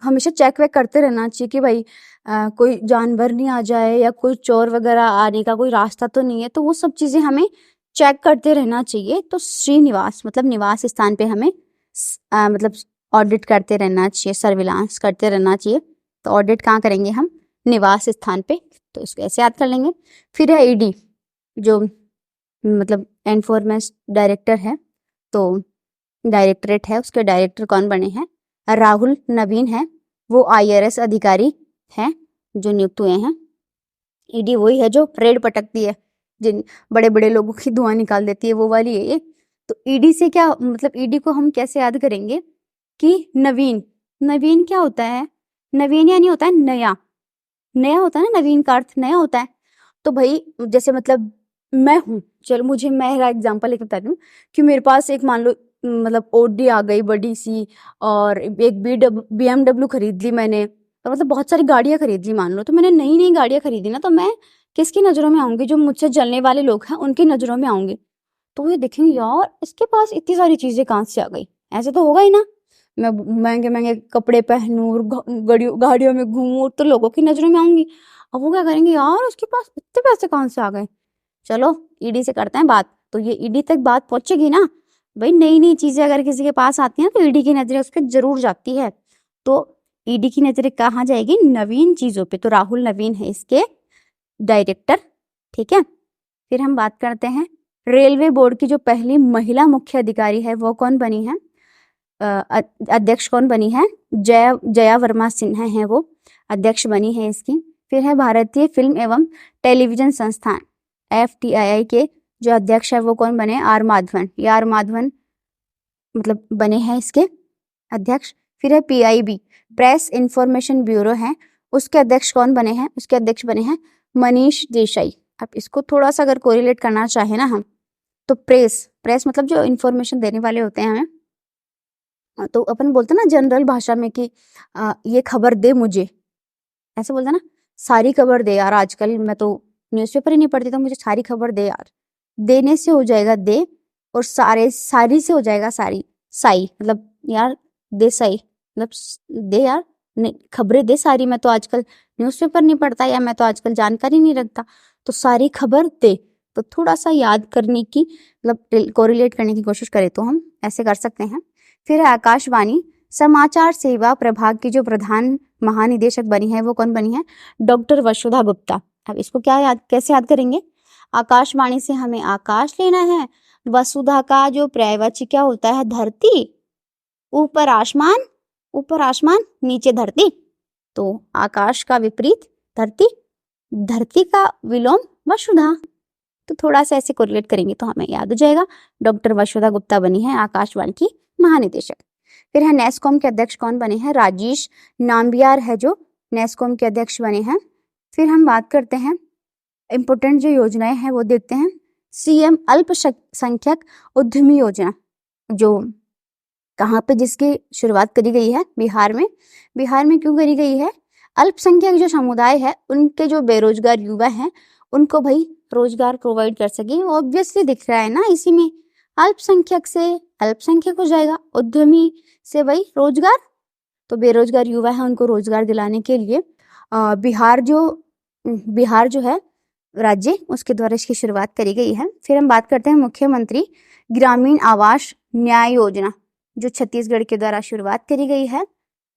हमेशा चेक वेक करते रहना चाहिए कि भाई कोई जानवर नहीं आ जाए या कोई चोर वगैरह आने का कोई रास्ता तो नहीं है, तो वो सब चीज़ें हमें चेक करते रहना चाहिए। तो श्रीनिवास मतलब निवास स्थान पे हमें मतलब ऑडिट करते रहना चाहिए, सर्विलांस करते रहना चाहिए। तो ऑडिट कहाँ करेंगे हम? निवास स्थान पे। तो इसको ऐसे याद कर लेंगे। फिर है ईडी, जो मतलब एनफोर्समेंट डायरेक्टर है, तो डायरेक्टरेट है, उसके डायरेक्टर कौन बने हैं? राहुल नवीन है, वो IRS अधिकारी हैं जो नियुक्त हुए हैं। ईडी वही है जो रेड पटकती है, जिन बड़े बड़े लोगों की धुआं निकाल देती है, वो वाली है ये। तो ईडी से क्या मतलब, ईडी को हम कैसे याद करेंगे कि नवीन, नवीन क्या होता है? नवीन यानी होता है नया, नया होता है ना, नवीन का अर्थ नया होता है। तो भाई जैसे मतलब मैं हूँ, चलो मुझे मेरा एग्जांपल लेकर बताती हूँ कि मेरे पास एक मान लो मतलब ओडी आ गई बड़ी सी, और एक BMW खरीद ली मैंने, तो मतलब बहुत सारी गाड़ियां खरीद ली मान लो। तो मैंने नई नई गाड़ियां खरीदी ना, तो मैं किसकी नज़रों में आऊंगी? जो मुझसे जलने वाले लोग हैं उनकी नज़रों में आऊंगी। तो ये देखेंगे यार इसके पास इतनी सारी चीजें कहाँ से आ गई, ऐसे तो होगा ही ना। मैं महंगे महंगे कपड़े पहनूं और गाड़ियों गाड़ियों में घूमूं तो लोगों की नजरों में आऊंगी। अब वो क्या करेंगे, यार उसके पास इतने पैसे कहाँ से आ गए। चलो ईडी से करते हैं बात। तो ये ईडी तक बात पहुंचेगी ना भाई, नई नई चीजें अगर किसी के पास आती हैं तो ईडी की नजरें उस पर जरूर जाती है। तो ईडी की नजरें कहाँ जाएगी? नवीन चीजों पे। तो राहुल नवीन है इसके डायरेक्टर, ठीक है। फिर हम बात करते हैं रेलवे बोर्ड की जो पहली महिला मुख्य अधिकारी है वो कौन बनी है? अध्यक्ष कौन बनी है? जया वर्मा सिन्हा है, वो अध्यक्ष बनी है इसकी। फिर है भारतीय फिल्म एवं टेलीविजन संस्थान FTII के जो अध्यक्ष है वो कौन बने? R माधवन, ये R माधवन मतलब बने हैं इसके अध्यक्ष। फिर है PIB प्रेस इंफॉर्मेशन ब्यूरो है, उसके अध्यक्ष कौन बने हैं? उसके अध्यक्ष बने हैं मनीष देसाई। अब इसको थोड़ा सा अगर कोरिलेट करना चाहे ना हम, तो प्रेस मतलब जो इंफॉर्मेशन देने वाले होते हैं हमें, तो अपन बोलते हैं ना जनरल भाषा में कि ये खबर दे मुझे, ऐसे बोलते हैं ना, सारी खबर दे यार, आजकल मैं तो न्यूज़पेपर ही नहीं पढ़ती तो मुझे सारी खबर दे यार। देने से हो जाएगा दे, और सारी से हो जाएगा सारी, साई मतलब यार दे साई मतलब दे यार, खबरें दे सारी, मैं तो आजकल न्यूज़पेपर नहीं पढ़ता या मैं तो आजकल जानकारी नहीं रखता, तो सारी खबर दे। तो थोड़ा सा याद करने की मतलब कोरिलेट करने की कोशिश करें तो हम ऐसे कर सकते हैं। फिर है आकाशवाणी समाचार सेवा प्रभाग की जो प्रधान महानिदेशक बनी है वो कौन बनी है? डॉक्टर वसुधा गुप्ता। अब इसको कैसे याद करेंगे? आकाशवाणी से हमें आकाश लेना है, वसुधा का जो पर्यायवाची क्या होता है? धरती, ऊपर आसमान नीचे धरती, तो आकाश का विपरीत धरती, धरती का विलोम वसुधा। तो थोड़ा सा ऐसे कोरिलेट करेंगे तो हमें याद हो जाएगा, डॉक्टर वसुधा गुप्ता बनी है आकाशवाणी की महानिदेशक। फिर है नेस्कॉम के अध्यक्ष कौन बने हैं? राजेश नाम्बियार है जो नेस्कॉम के अध्यक्ष बने हैं। फिर हम बात करते हैं इंपोर्टेंट जो योजनाएं हैं वो देखते हैं। CM अल्पसंख्यक उद्यमी योजना, जो कहाँ पे जिसकी शुरुआत करी गई है? बिहार में। बिहार में क्यों करी गई है? अल्पसंख्यक जो समुदाय है उनके जो बेरोजगार युवा हैं उनको भाई रोजगार प्रोवाइड कर सके। ऑब्वियसली दिख रहा है ना इसी में, अल्पसंख्यक से अल्पसंख्यक हो जाएगा, उद्यमी से भाई रोजगार, तो बेरोजगार युवा है उनको रोजगार दिलाने के लिए बिहार जो है राज्य, उसके द्वारा इसकी शुरुआत करी गई है। फिर हम बात करते हैं मुख्यमंत्री ग्रामीण आवास न्याय योजना, जो छत्तीसगढ़ के द्वारा शुरुआत करी गई है।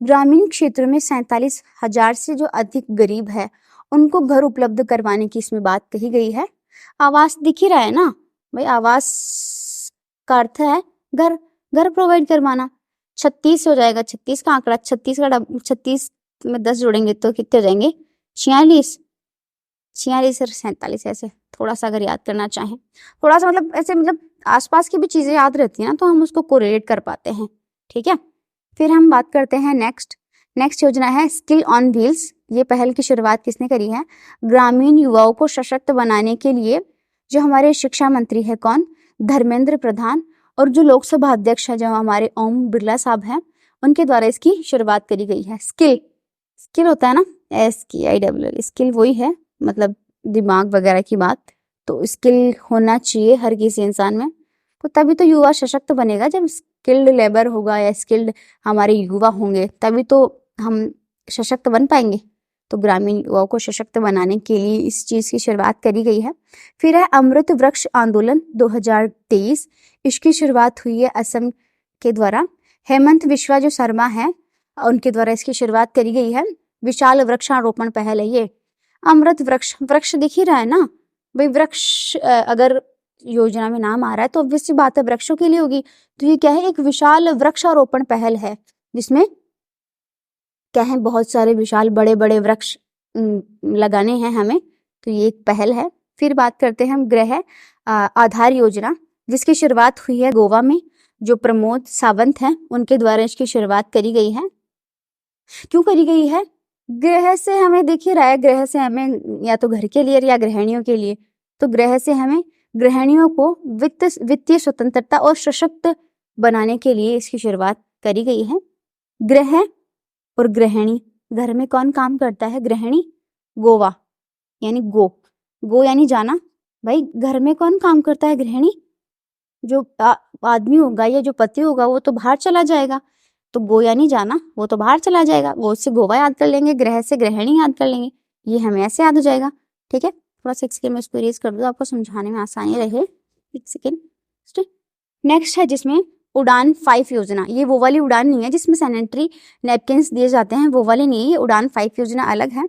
ग्रामीण क्षेत्र में 47,000 से जो अधिक गरीब है उनको घर उपलब्ध करवाने की इसमें बात कही गई है। आवास दिख ही रहा है ना भाई, आवास का अर्थ है घर, घर प्रोवाइड करवाना। 36 हो जाएगा, 36 का आंकड़ा, 36 में 10 जोड़ेंगे तो कितने हो जाएंगे? 46 और 47, ऐसे थोड़ा सा अगर याद करना चाहें, थोड़ा सा मतलब ऐसे मतलब आसपास की भी चीजें याद रहती है ना तो हम उसको कोरिलेट कर पाते हैं, ठीक है। फिर हम बात करते हैं नेक्स्ट योजना है स्किल ऑन व्हील्स। ये पहल की शुरुआत किसने करी है? ग्रामीण युवाओं को सशक्त बनाने के लिए जो हमारे शिक्षा मंत्री है कौन? धर्मेंद्र प्रधान, और जो लोकसभा अध्यक्ष है जो हमारे ओम बिरला साहब हैं उनके द्वारा इसकी शुरुआत करी गई है। स्किल होता है ना, SKILL, स्किल वही है मतलब दिमाग वगैरह की बात, तो स्किल होना चाहिए हर किसी इंसान में, तो तभी तो युवा सशक्त बनेगा जब स्किल्ड लेबर होगा या स्किल्ड हमारे युवा होंगे तभी तो हम सशक्त बन पाएंगे। तो ग्रामीण युवाओं को सशक्त बनाने के लिए इस चीज की शुरुआत करी गई है। फिर है अमृत वृक्ष आंदोलन 2023। इसकी शुरुआत हुई है असम के द्वारा। हेमंत विश्वा जो शर्मा है उनके द्वारा इसकी शुरुआत करी गई है। विशाल वृक्षारोपण पहल है ये। अमृत वृक्ष, वृक्ष दिख ही रहा है ना भाई, वृक्ष अगर योजना में नाम आ रहा है तो ऑब्वियस सी बात है वृक्षों के लिए होगी। तो ये क्या है, एक विशाल वृक्षारोपण पहल है जिसमें क्या है, बहुत सारे विशाल बड़े बड़े वृक्ष लगाने हैं हमें, तो ये एक पहल है। फिर बात करते हैं हम गृह आधार योजना, जिसकी शुरुआत हुई है गोवा में। जो प्रमोद सावंत हैं उनके द्वारा इसकी शुरुआत करी गई है। क्यों करी गई है? गृह से हमें दिख ही रहा है, गृह से हमें या तो घर के लिए या गृहिणियों के लिए, तो गृह से हमें गृहिणियों को वित्तीय स्वतंत्रता और सशक्त बनाने के लिए इसकी शुरुआत करी गई है। गृह और गृहिणी, घर में कौन काम करता है? गृहिणी। गोवा यानी गो यानी जाना। भाई घर में कौन काम करता है? गृहिणी। जो आदमी होगा या जो पति होगा वो तो बाहर चला जाएगा, तो गो यानी जाना, वो तो बाहर चला जाएगा। गो से गोवा याद कर लेंगे, गृह से गृहिणी याद कर लेंगे, ये हमें ऐसे याद हो जाएगा। ठीक है, थोड़ा सा 6 सेकेंड में इसको इरेज कर दो, आपको समझाने में आसानी रहे। 1 सेकेंड। नेक्स्ट है जिसमें उड़ान 5 योजना। ये वो वाली उड़ान नहीं है जिसमें सैनिटरी नैपकिन्स दिए जाते हैं, वो वाली नहीं है, ये उड़ान 5 योजना अलग है।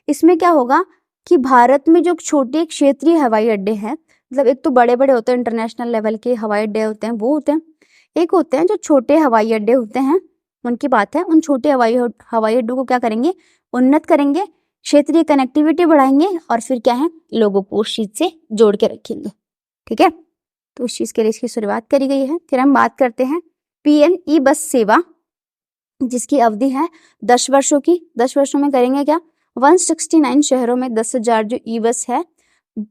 इसमें क्या होगा कि भारत में जो छोटे क्षेत्रीय हवाई अड्डे हैं, मतलब एक तो बड़े बड़े होते हैं इंटरनेशनल लेवल के हवाई अड्डे होते हैं, वो होते हैं, एक होते हैं जो छोटे हवाई अड्डे होते हैं, उनकी बात है। उन छोटे हवाई अड्डों को क्या करेंगे? उन्नत करेंगे, क्षेत्रीय कनेक्टिविटी बढ़ाएंगे और फिर क्या है, लोगों को उस चीज से जोड़ के रखेंगे। ठीक है, तो उस चीज के लिए इसकी शुरुआत करी गई है। फिर हम बात करते हैं पीएम ई बस सेवा, जिसकी अवधि है 10 वर्षों की। 10 वर्षों में करेंगे क्या? 169 शहरों में 10,000 जो ई बस है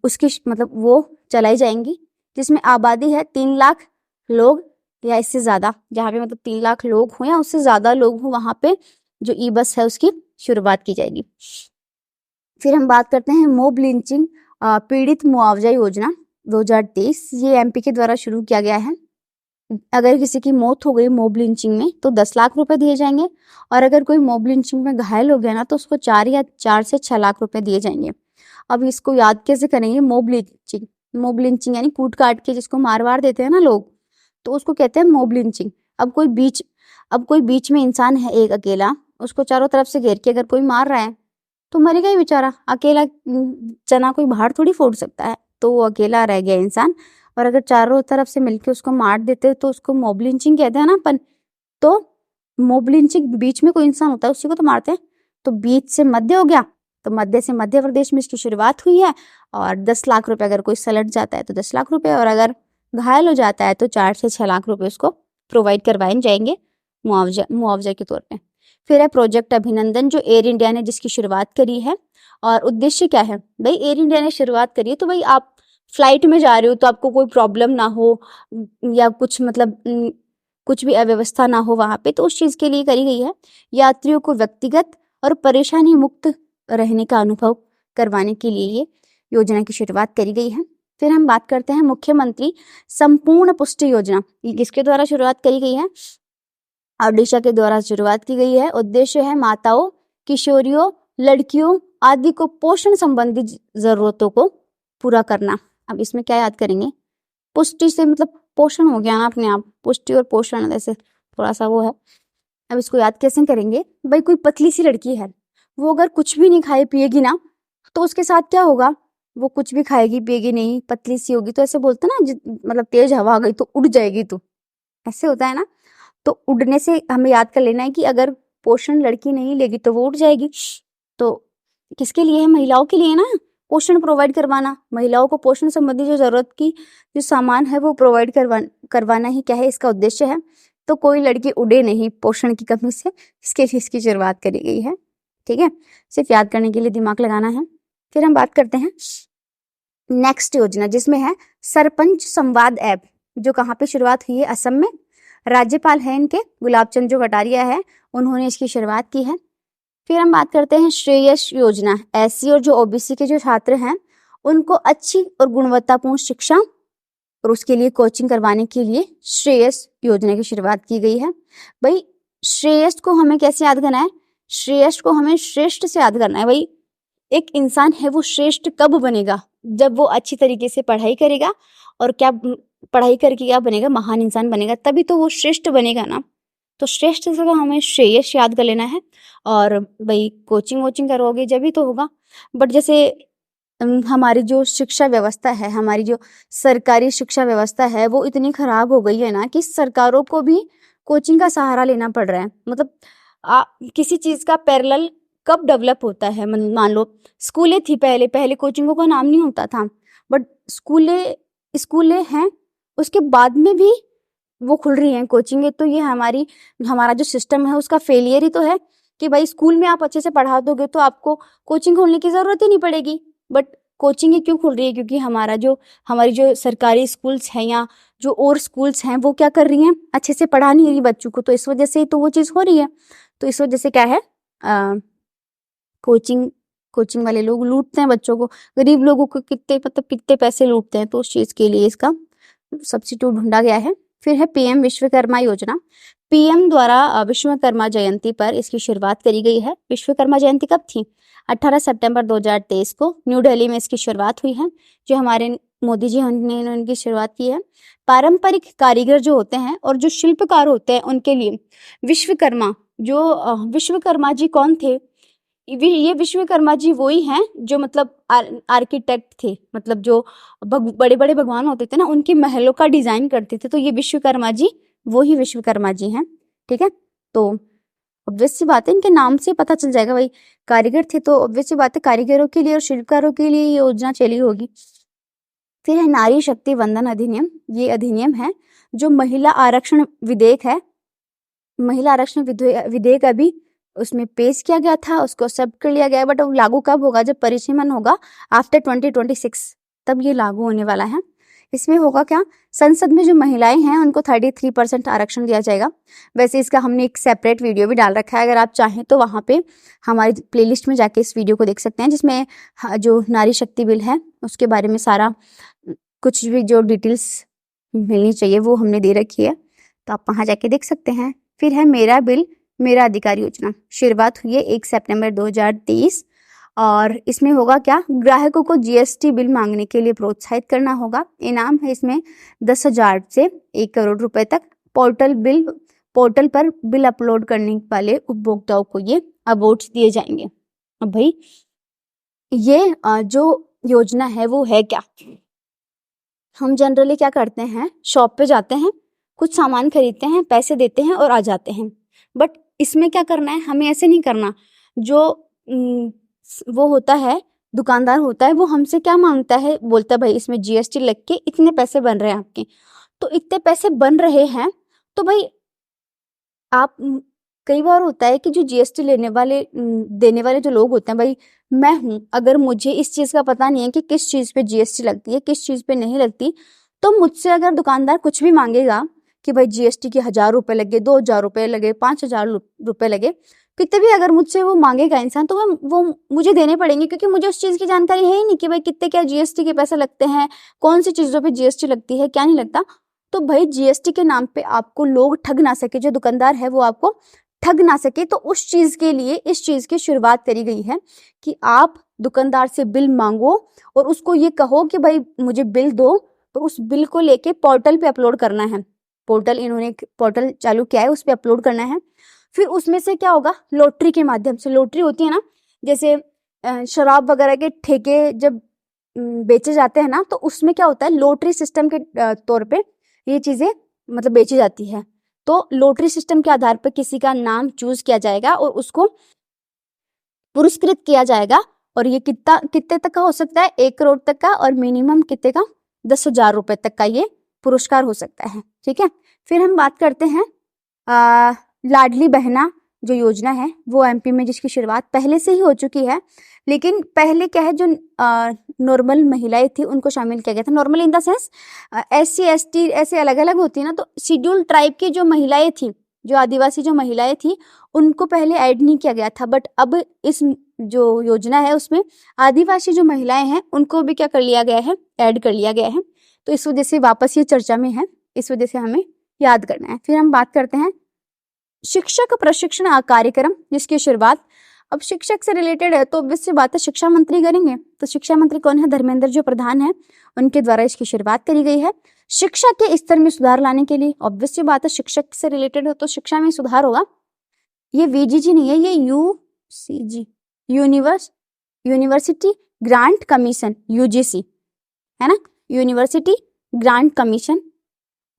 उसकी मतलब वो चलाई जाएंगी, जिसमें आबादी है 3 लाख लोग या इससे ज्यादा, जहाँ पे मतलब 3 लाख लोग हो या उससे ज्यादा लोग हो, वहां पे जो ई बस है उसकी शुरुआत की जाएगी। फिर हम बात करते हैं मोब लिंचिंग पीड़ित मुआवजा योजना 2023। ये एमपी के द्वारा शुरू किया गया है। अगर किसी की मौत हो गई मोब लिंचिंग में तो 10 लाख रुपए दिए जाएंगे, और अगर कोई मोब लिंचिंग में घायल हो गया ना तो उसको 4 से 6 लाख रुपए दिए जाएंगे। अब इसको याद कैसे करेंगे? मोब लिंचिंग यानी कूट काट के जिसको मार वार देते हैं ना लोग, तो उसको कहते हैं मोब लिंचिंग। अब कोई बीच में इंसान है एक अकेला, उसको चारों तरफ से घेर के अगर कोई मार रहा है तो मरेगा ही बेचारा। अकेला चना कोई बाहर थोड़ी फोड़ सकता है, तो वो अकेला रह गया इंसान, और अगर चारों तरफ से मिलके उसको मार देते तो उसको मोब लिंचिंग कहते हैं ना अपन। तो मोब लिंचिंग बीच में कोई इंसान होता है उसी को तो मारते हैं, तो बीच से मध्य हो गया, तो मध्य से मध्य प्रदेश में इसकी शुरुआत हुई है। और 10 लाख रुपए, अगर कोई सलट जाता है तो 10 लाख रुपए, और अगर घायल हो जाता है तो 4 से 6 लाख रुपए उसको प्रोवाइड करवाए जाएंगे मुआवजा के तौर पे। फिर है प्रोजेक्ट अभिनंदन, जो एयर इंडिया ने जिसकी शुरुआत करी है। और उद्देश्य क्या है भाई? एयर इंडिया ने शुरुआत करी है तो भाई आप फ्लाइट में जा रहे हो तो आपको कोई प्रॉब्लम ना हो या कुछ मतलब कुछ भी अव्यवस्था ना हो वहां पे, तो उस चीज के लिए करी गई है। यात्रियों को व्यक्तिगत और परेशानी मुक्त रहने का अनुभव करवाने के लिए ये योजना की शुरुआत करी गई है। फिर हम बात करते हैं मुख्यमंत्री संपूर्ण पुष्टि योजना, ये किसके द्वारा शुरुआत करी गई है? ओडिशा के द्वारा शुरुआत की गई है। उद्देश्य है माताओं, किशोरियों, लड़कियों आदि को पोषण संबंधी जरूरतों को पूरा करना। अब इसमें क्या याद करेंगे? पुष्टि से मतलब पोषण हो गया ना अपने आप, पुष्टि और पोषण ऐसे थोड़ा सा वो है। अब इसको याद कैसे करेंगे? भाई कोई पतली सी लड़की है, वो अगर कुछ भी नहीं खाए पिएगी ना तो उसके साथ क्या होगा? वो कुछ भी खाएगी पिएगी नहीं, पतली सी होगी, तो ऐसे बोलते ना मतलब तेज हवा आ गई तो उड़ जाएगी, तो ऐसे होता है ना। तो उड़ने से हमें याद कर लेना है कि अगर पोषण लड़की नहीं लेगी तो वो उड़ जाएगी। तो किसके लिए है? महिलाओं के लिए ना, पोषण प्रोवाइड करवाना। महिलाओं को पोषण संबंधी जो जरूरत की जो सामान है वो प्रोवाइड करवाना ही क्या है इसका उद्देश्य है। तो कोई लड़की उड़े नहीं पोषण की कमी से, इसके लिए इसकी शुरुआत करी गई है। ठीक है, सिर्फ याद करने के लिए दिमाग लगाना है। फिर हम बात करते हैं नेक्स्ट योजना, जिसमें है सरपंच संवाद ऐप, जो कहाँ पे शुरुआत हुई है? असम में। राज्यपाल है इनके गुलाब चंद जो कटारिया है, उन्होंने इसकी शुरुआत की है। फिर हम बात करते हैं श्रेयस योजना, एससी और जो ओबीसी के जो छात्र हैं उनको अच्छी और गुणवत्तापूर्ण शिक्षा और उसके लिए कोचिंग करवाने के लिए श्रेयस योजना की शुरुआत की गई है। भाई श्रेयस को हमें कैसे याद करना है? श्रेयस को हमें श्रेष्ठ से याद करना है। भाई एक इंसान है वो श्रेष्ठ कब बनेगा? जब वो अच्छी तरीके से पढ़ाई करेगा और क्या पढ़ाई करके क्या बनेगा? महान इंसान बनेगा, तभी तो वो श्रेष्ठ बनेगा ना। तो श्रेष्ठ से हमें श्रेयस याद कर लेना है। और भाई कोचिंग वोचिंग करोगे जब ही तो होगा। बट जैसे हमारी जो शिक्षा व्यवस्था है, हमारी जो सरकारी शिक्षा व्यवस्था है, वो इतनी खराब हो गई है ना कि सरकारों को भी कोचिंग का सहारा लेना पड़ रहा है। मतलब किसी चीज का पैरेलल कब डेवलप होता है? मान लो स्कूलें थी पहले, पहले कोचिंगों का नाम नहीं होता था, बट स्कूलें हैं, उसके बाद में भी वो खुल रही हैं कोचिंगें। तो ये हमारा जो सिस्टम है उसका फेलियर ही तो है कि भाई स्कूल में आप अच्छे से पढ़ा दोगे तो आपको कोचिंग खोलने की जरूरत ही नहीं पड़ेगी। बट कोचिंग क्यों खुल रही है? क्योंकि हमारी जो सरकारी स्कूल्स हैं या जो और स्कूल्स हैं वो क्या कर रही हैं? अच्छे से पढ़ा नहीं रही बच्चों को, तो इस वजह से तो वो चीज़ हो रही है। तो इस वजह से क्या है, कोचिंग वाले लोग लूटते हैं बच्चों को, गरीब लोगों को कितने पैसे लूटते हैं। तो उस चीज़ के लिए इसका सब्स्टिट्यूट ढूंढा गया है। फिर है पीएम विश्वकर्मा योजना। पीएम द्वारा विश्वकर्मा जयंती पर इसकी शुरुआत करी गई है। विश्वकर्मा जयंती कब थी? 18 सितंबर 2023 को न्यू दिल्ली में इसकी शुरुआत हुई है। जो हमारे मोदी जी ने इनकी शुरुआत की है। पारंपरिक कारीगर जो होते हैं और जो शिल्पकार होते हैं उनके लिए विश्वकर्मा जी कौन थे? ये विश्वकर्मा जी वही हैं जो मतलब आर्किटेक्ट थे, मतलब जो बड़े बड़े भगवान होते थे ना, उनके महलों का डिजाइन करते थे। तो ये विश्वकर्मा जी वही विश्वकर्मा जी हैं। ठीक है, तो ऑब्वियस सी बात है, इनके नाम से पता चल जाएगा भाई कारीगर थे, तो ऑब्वियस सी बात है कारीगरों के लिए और शिल्पकारों के लिए ये योजना चली होगी। फिर है नारी शक्ति वंदन अधिनियम। ये अधिनियम है जो महिला आरक्षण विधेयक है। महिला आरक्षण विधेयक अभी उसमें पेश किया गया था, उसको एक्सेप्ट कर लिया गया, बट वो लागू कब होगा? जब परिसीमन होगा आफ्टर 2026, तब ये लागू होने वाला है। इसमें होगा क्या? संसद में जो महिलाएं हैं उनको 33% आरक्षण दिया जाएगा। वैसे इसका हमने एक सेपरेट वीडियो भी डाल रखा है, अगर आप चाहें तो वहाँ पे हमारी प्लेलिस्ट में जाके इस वीडियो को देख सकते हैं, जिसमें जो नारी शक्ति बिल है उसके बारे में सारा कुछ भी जो डिटेल्स मिलनी चाहिए वो हमने दे रखी है, तो आप वहाँ जाके देख सकते हैं। फिर है मेरा बिल मेरा अधिकार योजना। शुरुआत हुई है 1 सितंबर 2023 और इसमें होगा क्या? ग्राहकों को जीएसटी बिल मांगने के लिए प्रोत्साहित करना होगा। इनाम है इसमें 10,000 से 1 करोड़ रुपए तक। पोर्टल पर बिल अपलोड करने वाले उपभोक्ताओं को ये अवार्ड्स दिए जाएंगे। अब भाई ये जो योजना है वो है क्या? हम जनरली क्या करते हैं, शॉप पे जाते हैं, कुछ सामान खरीदते हैं, पैसे देते हैं और आ जाते हैं। बट इसमें क्या करना है, हमें ऐसे नहीं करना। जो वो होता है, दुकानदार होता है, वो हमसे क्या मांगता है? बोलता है भाई इसमें जीएसटी लग के इतने पैसे बन रहे हैं आपके। तो इतने पैसे बन रहे हैं तो भाई आप कई बार होता है कि जो जीएसटी देने वाले जो लोग होते हैं, भाई मैं हूं, अगर मुझे इस चीज का पता नहीं है कि किस चीज पे जीएसटी लगती है, किस चीज पे नहीं लगती, तो मुझसे अगर दुकानदार कुछ भी मांगेगा कि भाई जीएसटी के 1,000 रुपए लगे, 2,000 रुपए लगे, 5,000 रुपए लगे, कितने भी अगर मुझसे वो मांगेगा इंसान, तो वो मुझे देने पड़ेंगे, क्योंकि मुझे उस चीज की जानकारी है ही नहीं कि भाई कितने क्या जीएसटी के पैसे लगते हैं, कौन सी चीजों पे जीएसटी लगती है, क्या नहीं लगता। तो भाई जीएसटी के नाम पे आपको लोग ठग ना सके, जो दुकानदार है वो आपको ठग ना सके, तो उस चीज के लिए इस चीज की शुरुआत करी गई है कि आप दुकानदार से बिल मांगो और उसको ये कहो कि भाई मुझे बिल दो, तो उस बिल को लेके पोर्टल पे अपलोड करना है। इन्होंने एक पोर्टल चालू किया है, उस पे अपलोड करना है। फिर उसमें से क्या होगा, लॉटरी के माध्यम से, लॉटरी होती है ना, जैसे शराब वगैरह के ठेके जब बेचे जाते हैं ना, तो उसमें क्या होता है, लॉटरी सिस्टम के तौर पे ये चीजें मतलब बेची जाती है। तो लॉटरी सिस्टम के आधार पर किसी का नाम चूज किया जाएगा और उसको पुरस्कृत किया जाएगा, और ये कितने तक का हो सकता है? 1 करोड़ तक का, और मिनिमम कितने का? 10,000 रुपए तक का ये पुरस्कार हो सकता है। ठीक है, फिर हम बात करते हैं लाडली बहना जो योजना है वो एमपी में, जिसकी शुरुआत पहले से ही हो चुकी है, लेकिन पहले क्या है, जो नॉर्मल महिलाएं थी उनको शामिल किया गया था। Normal in the sense SC ST ऐसे अलग अलग होती है ना, तो शेड्यूल ट्राइब की जो महिलाएं थी, जो आदिवासी जो महिलाएं थी, उनको पहले ऐड नहीं किया गया था। बट अब इस जो योजना है उसमें आदिवासी जो महिलाएं हैं उनको भी क्या कर लिया गया है, ऐड कर लिया गया है। तो इस वजह से वापस ये चर्चा में है, इस वजह से हमें याद करना है। फिर हम बात करते हैं शिक्षक प्रशिक्षण कार्यक्रम, जिसकी शुरुआत, अब शिक्षक से रिलेटेड है तो ऑब्वियस सी बात है शिक्षा मंत्री करेंगे। तो शिक्षा मंत्री कौन है? धर्मेंद्र जो प्रधान है, उनके द्वारा इसकी शुरुआत करी गई है। शिक्षा के स्तर में सुधार लाने के लिए, ऑब्वियस सी बात है शिक्षक से रिलेटेड है तो शिक्षा में सुधार होगा। ये वीजीजी नहीं है, ये UCG, university grant commission, UGC है ना, यूनिवर्सिटी ग्रांट कमीशन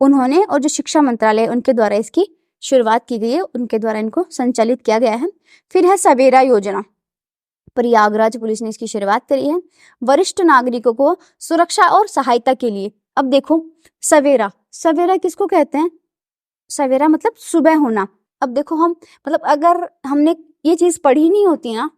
उन्होंने, और जो शिक्षा मंत्रालय उनके द्वारा इसकी शुरुआत की गई है, उनके द्वारा इनको संचालित किया गया है। फिर है सवेरा योजना, प्रयागराज पुलिस ने इसकी शुरुआत करी है, वरिष्ठ नागरिकों को सुरक्षा और सहायता के लिए। अब देखो सवेरा, सवेरा किसको कहते हैं? सवेरा मतलब सुबह होना। अब देखो हम मतलब अगर हमने ये चीज पढ़ी नहीं होती ना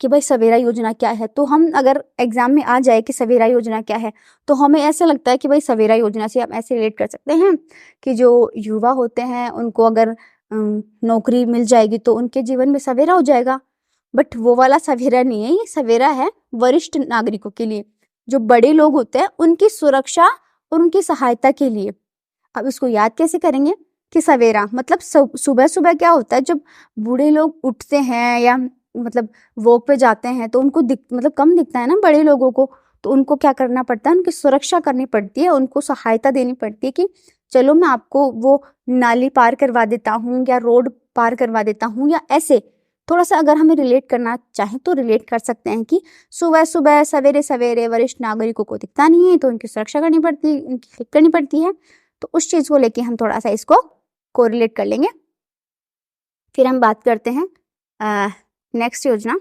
कि भाई सवेरा योजना क्या है, तो हम अगर एग्जाम में आ जाए कि सवेरा योजना क्या है, तो हमें ऐसा लगता है कि भाई सवेरा योजना से आप ऐसे रिलेट कर सकते हैं कि जो युवा होते हैं उनको अगर नौकरी मिल जाएगी तो उनके जीवन में सवेरा हो जाएगा। बट वो वाला सवेरा नहीं है, ये सवेरा है वरिष्ठ नागरिकों के लिए, जो बड़े लोग होते हैं उनकी सुरक्षा और उनकी सहायता के लिए। अब इसको याद कैसे करेंगे कि सवेरा मतलब सुबह सुबह क्या होता है, जब बूढ़े लोग उठते हैं या मतलब वॉक पे जाते हैं तो उनको मतलब कम दिखता है ना बड़े लोगों को, तो उनको क्या करना पड़ता है, उनकी सुरक्षा करनी पड़ती है, उनको सहायता देनी पड़ती है कि चलो मैं आपको वो नाली पार करवा देता हूँ या रोड पार करवा देता हूँ, या ऐसे थोड़ा सा अगर हमें रिलेट करना चाहें तो रिलेट कर सकते हैं कि सुबह सुबह सवेरे सवेरे वरिष्ठ नागरिकों को दिखता नहीं है तो उनकी सुरक्षा करनी पड़ती है, उनकी हेल्प करनी पड़ती है। तो उस चीज को लेके हम थोड़ा सा इसको कोरिलेट कर लेंगे। फिर हम बात करते हैं नेक्स्ट योजना,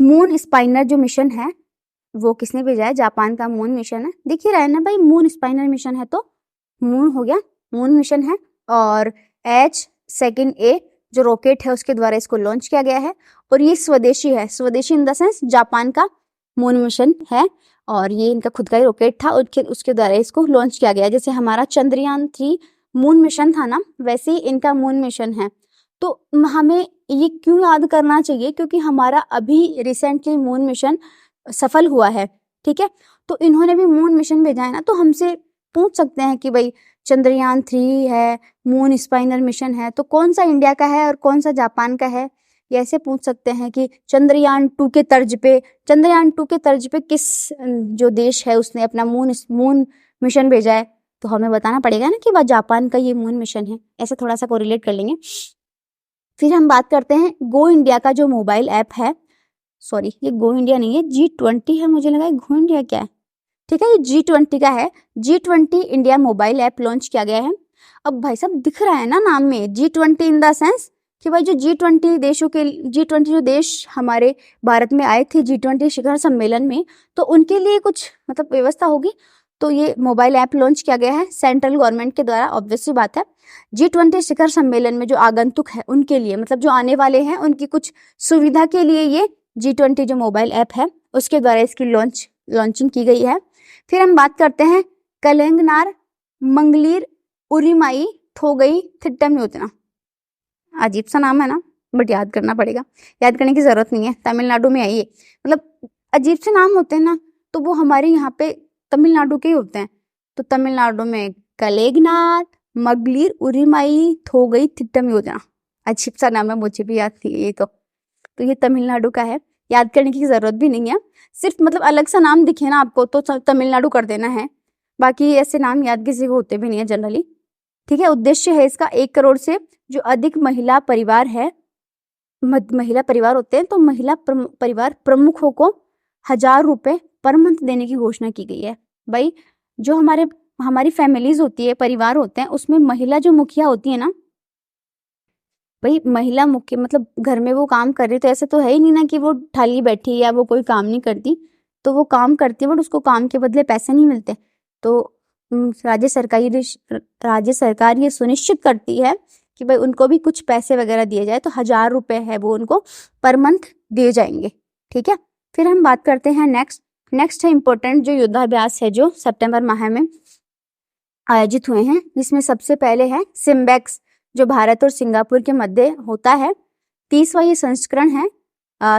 मून स्पाइनर जो मिशन है वो किसने भेजा है? जापान का मून मिशन है। दिख ही रहा है ना भाई, मून स्पाइनर मिशन है तो मून हो गया, मून मिशन है। और H2A जो रॉकेट है उसके द्वारा इसको लॉन्च किया गया है, और ये स्वदेशी है, स्वदेशी इन द सेंस जापान का मून मिशन है, और ये इनका खुद का ही रॉकेट था, उसके द्वारा इसको लॉन्च किया गया। जैसे हमारा चंद्रयान-3 मून मिशन था ना, वैसे ही इनका मून मिशन है। तो हमें ये क्यों याद करना चाहिए? क्योंकि हमारा अभी रिसेंटली मून मिशन सफल हुआ है, ठीक है। तो इन्होंने भी मून मिशन भेजा है ना, तो हमसे पूछ सकते हैं कि भाई चंद्रयान-3 है, मून स्पाइनर मिशन है, तो कौन सा इंडिया का है और कौन सा जापान का है? ये ऐसे पूछ सकते हैं कि चंद्रयान-2 के तर्ज पे किस जो देश है उसने अपना मून मिशन भेजा है, तो हमें बताना पड़ेगा ना कि वह जापान का ये मून मिशन है। ऐसे थोड़ा सा कोरिलेट कर लेंगे। फिर हम बात करते हैं गो इंडिया का जो मोबाइल ऐप है, सॉरी ये गो इंडिया नहीं है, G20 है, मुझे लगा गो इंडिया क्या है, ठीक है, ये G20 का है। G20 India mobile app launch किया गया है। अब भाई साहब दिख रहा है ना नाम में G20 इन द सेंस कि भाई जो G20 जो देश हमारे भारत में आए थे G20 शिखर सम्मेलन में, तो उनके लिए कुछ मतलब व्यवस्था होगी। तो ये मोबाइल ऐप लॉन्च किया गया है सेंट्रल गवर्नमेंट के द्वारा। ऑब्वियसली बात है G20 शिखर सम्मेलन में जो आगंतुक है उनके लिए, मतलब जो आने वाले हैं उनकी कुछ सुविधा के लिए ये G20 जो मोबाइल ऐप है उसके द्वारा इसकी लॉन्चिंग की गई है। फिर हम बात करते हैं कलेंगनार मंगलीर उरिमाई थोगई थिट्टम योजना। अजीब सा नाम है ना, बट याद करना पड़ेगा, याद करने की जरूरत नहीं है, तमिलनाडु में आई है। मतलब अजीब से नाम होते हैं ना, तो वो हमारे यहाँ पे तमिलनाडु के ही होते हैं। तो तमिलनाडु में कलेगनार मंगलीर उरिमाई थोगई थिट्टम योजना, अजीब सा नाम है, मुझे भी याद थी ये तो ये तमिलनाडु का है, याद करने की जरूरत भी नहीं है। सिर्फ मतलब अलग सा नाम दिखे ना आपको तो तमिलनाडु कर देना है, बाकी ऐसे नाम याद किसी को होते भी नहीं है जनरली, ठीक है। उद्देश्य है इसका 1 करोड़ से जो अधिक महिला परिवार होते हैं, तो महिला परिवार प्रमुखों को 1000 रुपए पर मंथ देने की घोषणा की गई है। भाई जो हमारी फैमिलीज होती है, परिवार होते हैं, उसमें महिला जो मुखिया होती है ना, भाई महिला मुख्य मतलब घर में वो काम कर रही, तो ऐसे तो है ही नहीं ना कि वो ठाली बैठी या वो कोई काम नहीं करती, तो वो काम करती है बट उसको काम के बदले पैसे नहीं मिलते। तो राज्य सरकार ये सुनिश्चित करती है कि भाई उनको भी कुछ पैसे वगैरह दिए जाए, तो 1000 रुपए है वो उनको पर मंथ दिए जाएंगे, ठीक है। फिर हम बात करते हैं नेक्स्ट है इम्पोर्टेंट जो युद्धाभ्यास है जो सितंबर माह में आयोजित हुए हैं, जिसमें सबसे पहले है सिम्बेक्स जो भारत और सिंगापुर के मध्य होता है। 30वां ये संस्करण है,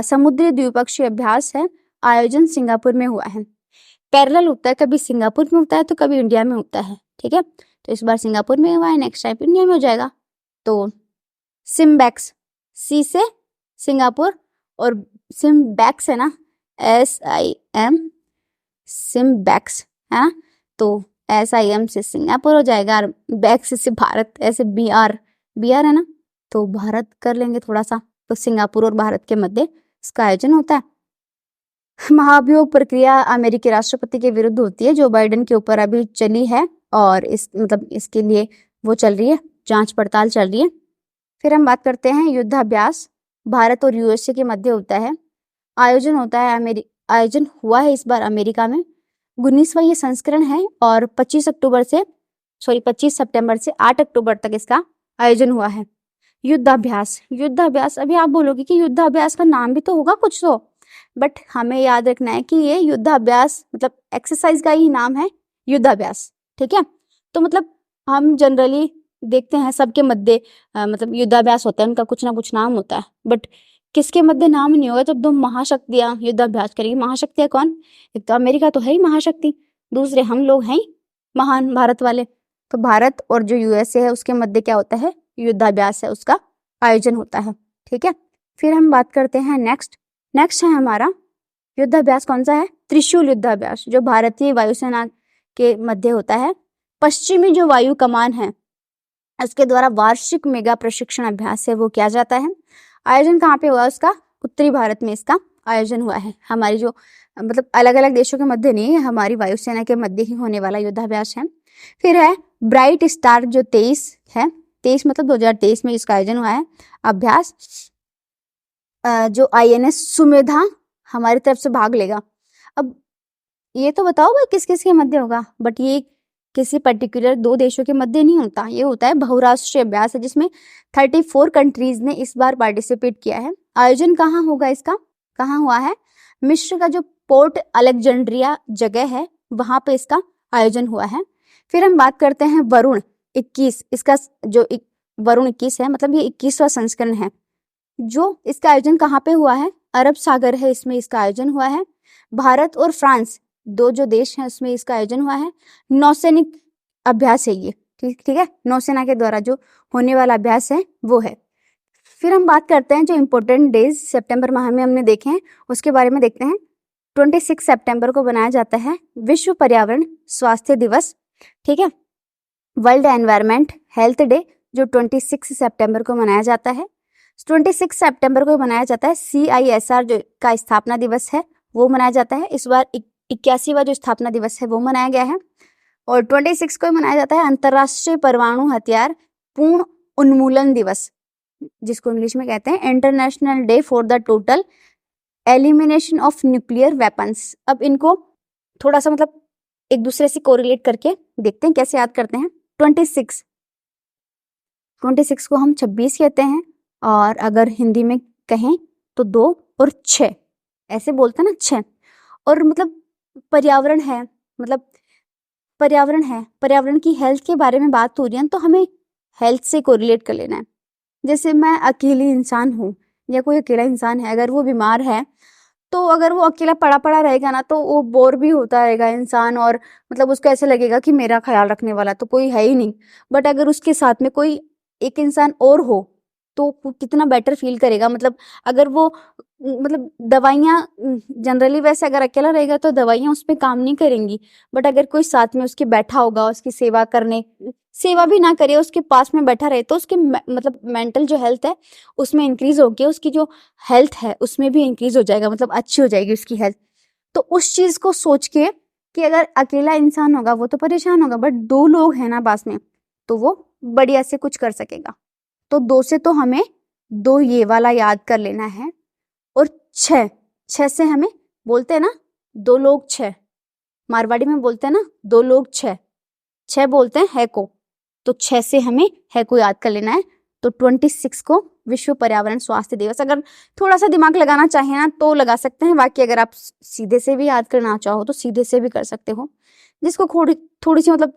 समुद्री द्विपक्षीय अभ्यास है, आयोजन सिंगापुर में हुआ है। पैरेलल होता है, कभी सिंगापुर में होता है तो कभी इंडिया में होता है। ठीक है, तो इस बार सिंगापुर में हुआ है, नेक्स्ट टाइम इंडिया में हो जाएगा। तो सिम्बैक्स, सी से सिंगापुर और सिम्बैक्स है ना, SIM, सिम्बैक्स है ना, तो SIM से सिंगापुर हो जाएगा और बैक्स से भारत, ऐसे BR है ना, तो भारत कर लेंगे थोड़ा सा, तो सिंगापुर और भारत के मध्य इसका आयोजन होता है। महाभियोग प्रक्रिया अमेरिकी राष्ट्रपति के विरुद्ध होती है, जो बाइडेन के ऊपर अभी चली है और इसके लिए वो चल रही है, जांच पड़ताल चल रही है। फिर हम बात करते हैं युद्धाभ्यास, भारत और USA के मध्य होता है, आयोजन होता है आयोजन हुआ है इस बार अमेरिका में। 19वां ये संस्करण है और 25 सितंबर से 8 अक्टूबर तक इसका आयोजन हुआ है। युद्धाभ्यास, अभी आप बोलोगे कि युद्धाभ्यास का नाम भी तो होगा कुछ तो, बट हमें याद रखना है कि ये युद्धाभ्यास मतलब एक्सरसाइज का ही नाम है युद्धाभ्यास। ठीक है, तो मतलब हम जनरली देखते हैं सबके मध्य मतलब युद्धाभ्यास होता है, उनका कुछ ना कुछ नाम होता है, बट किसके मध्य नाम नहीं होगा जब दो महाशक्तियां युद्धाभ्यास करेंगी। महाशक्तियां कौन? एक तो अमेरिका तो है ही महाशक्ति, दूसरे हम लोग हैं ही महान भारत वाले, तो भारत और जो USA है उसके मध्य क्या होता है, युद्धाभ्यास है, उसका आयोजन होता है। ठीक है, फिर हम बात करते हैं नेक्स्ट है हमारा युद्धाभ्यास कौन सा है, त्रिशूल युद्धाभ्यास, जो भारतीय वायुसेना के मध्य होता है। पश्चिमी जो वायु कमान है उसके द्वारा वार्षिक मेगा प्रशिक्षण अभ्यास है वो किया जाता है। आयोजन कहाँ पे हुआ उसका, उत्तरी भारत में इसका आयोजन हुआ है। हमारी जो मतलब अलग अलग देशों के मध्य नहीं है, हमारी वायुसेना के मध्य ही होने वाला युद्धाभ्यास है। फिर है ब्राइट स्टार, जो 23 है, 23 मतलब 2023 में इसका आयोजन हुआ है अभ्यास। जो INS सुमेधा हमारी तरफ से भाग लेगा। अब ये तो बताओ भाई किस किस के मध्य होगा, बट ये किसी पर्टिकुलर 2 देशों के मध्य नहीं होता, ये होता है बहुराष्ट्रीय अभ्यास है, जिसमें 34 कंट्रीज ने इस बार पार्टिसिपेट किया है। आयोजन कहाँ होगा इसका, कहाँ हुआ है, मिस्र का जो पोर्ट अलेक्जेंड्रिया जगह है वहां पे इसका आयोजन हुआ है। फिर हम बात करते हैं वरुण 21, इसका जो वरुण 21 है, मतलब ये 21वां संस्करण है, जो इसका आयोजन कहाँ पे हुआ है, अरब सागर है, इसमें इसका आयोजन हुआ है। भारत और फ्रांस 2 जो देश हैं उसमें इसका आयोजन हुआ है। नौसैनिक अभ्यास है ये, ठीक है, नौसेना के द्वारा जो होने वाला अभ्यास है वो है। फिर हम बात करते हैं जो इम्पोर्टेंट डेज सितंबर माह में हमने देखे हैं उसके बारे में देखते हैं। 26 सितंबर को बनाया जाता है विश्व पर्यावरण स्वास्थ्य दिवस। ठीक है, वर्ल्ड एनवायरमेंट हेल्थ डे जो 26 सितंबर को मनाया जाता है। 26 सितंबर को मनाया जाता है CISR जो का स्थापना दिवस है वो मनाया जाता है। इस बार 81वां जो स्थापना दिवस है वो मनाया गया है। और 26 को मनाया जाता है अंतर्राष्ट्रीय परमाणु हथियार पूर्ण उन्मूलन दिवस, जिसको इंग्लिश में कहते हैं international day for the total elimination of nuclear weapons. अब इनको थोड़ा सा मतलब एक दूसरे से कोरिलेट करके देखते हैं कैसे याद करते हैं। 26 को हम 26 कहते हैं, और अगर हिंदी में कहें तो 2 और 6 ऐसे बोलते हैं ना, 6। और मतलब पर्यावरण है, मतलब पर्यावरण की हेल्थ के बारे में बात हो रही है तो हमें हेल्थ से कोरिलेट कर लेना है। जैसे मैं अकेली इंसान हूँ या कोई अकेला इंसान है, अगर वो बीमार है तो अगर वो अकेला पड़ा रहेगा ना तो वो बोर भी होता रहेगा इंसान, और मतलब उसको ऐसे लगेगा कि मेरा ख्याल रखने वाला तो कोई है ही नहीं। बट अगर उसके साथ में कोई एक इंसान और हो तो कितना बेटर फील करेगा। मतलब अगर वो मतलब दवाइयाँ जनरली वैसे अगर अकेला रहेगा तो दवाइयाँ उस पर काम नहीं करेंगी, बट अगर कोई साथ में उसके बैठा होगा, उसकी सेवा भी ना करे, उसके पास में बैठा रहे, तो उसके मतलब मेंटल जो हेल्थ है उसमें इंक्रीज होगी, उसकी जो हेल्थ है उसमें भी इंक्रीज हो जाएगा, मतलब अच्छी हो जाएगी उसकी हेल्थ। तो उस चीज को सोच के कि अगर अकेला इंसान होगा वो तो परेशान होगा, बट 2 लोग हैं ना पास में तो वो बढ़िया से कुछ कर सकेगा। तो 2 से तो हमें 2 ये वाला याद कर लेना है। और 6 से हमें बोलते हैं ना 2 लोग 6, मारवाड़ी में बोलते हैं ना 2 लोग 6 बोलते हैं है को, तो 6 से हमें है को याद कर लेना है। तो 26 को विश्व पर्यावरण स्वास्थ्य दिवस। अगर थोड़ा सा दिमाग लगाना चाहे ना तो लगा सकते हैं, बाकी अगर आप सीधे से भी याद करना चाहो तो सीधे से भी कर सकते हो। जिसको थोड़ी सी मतलब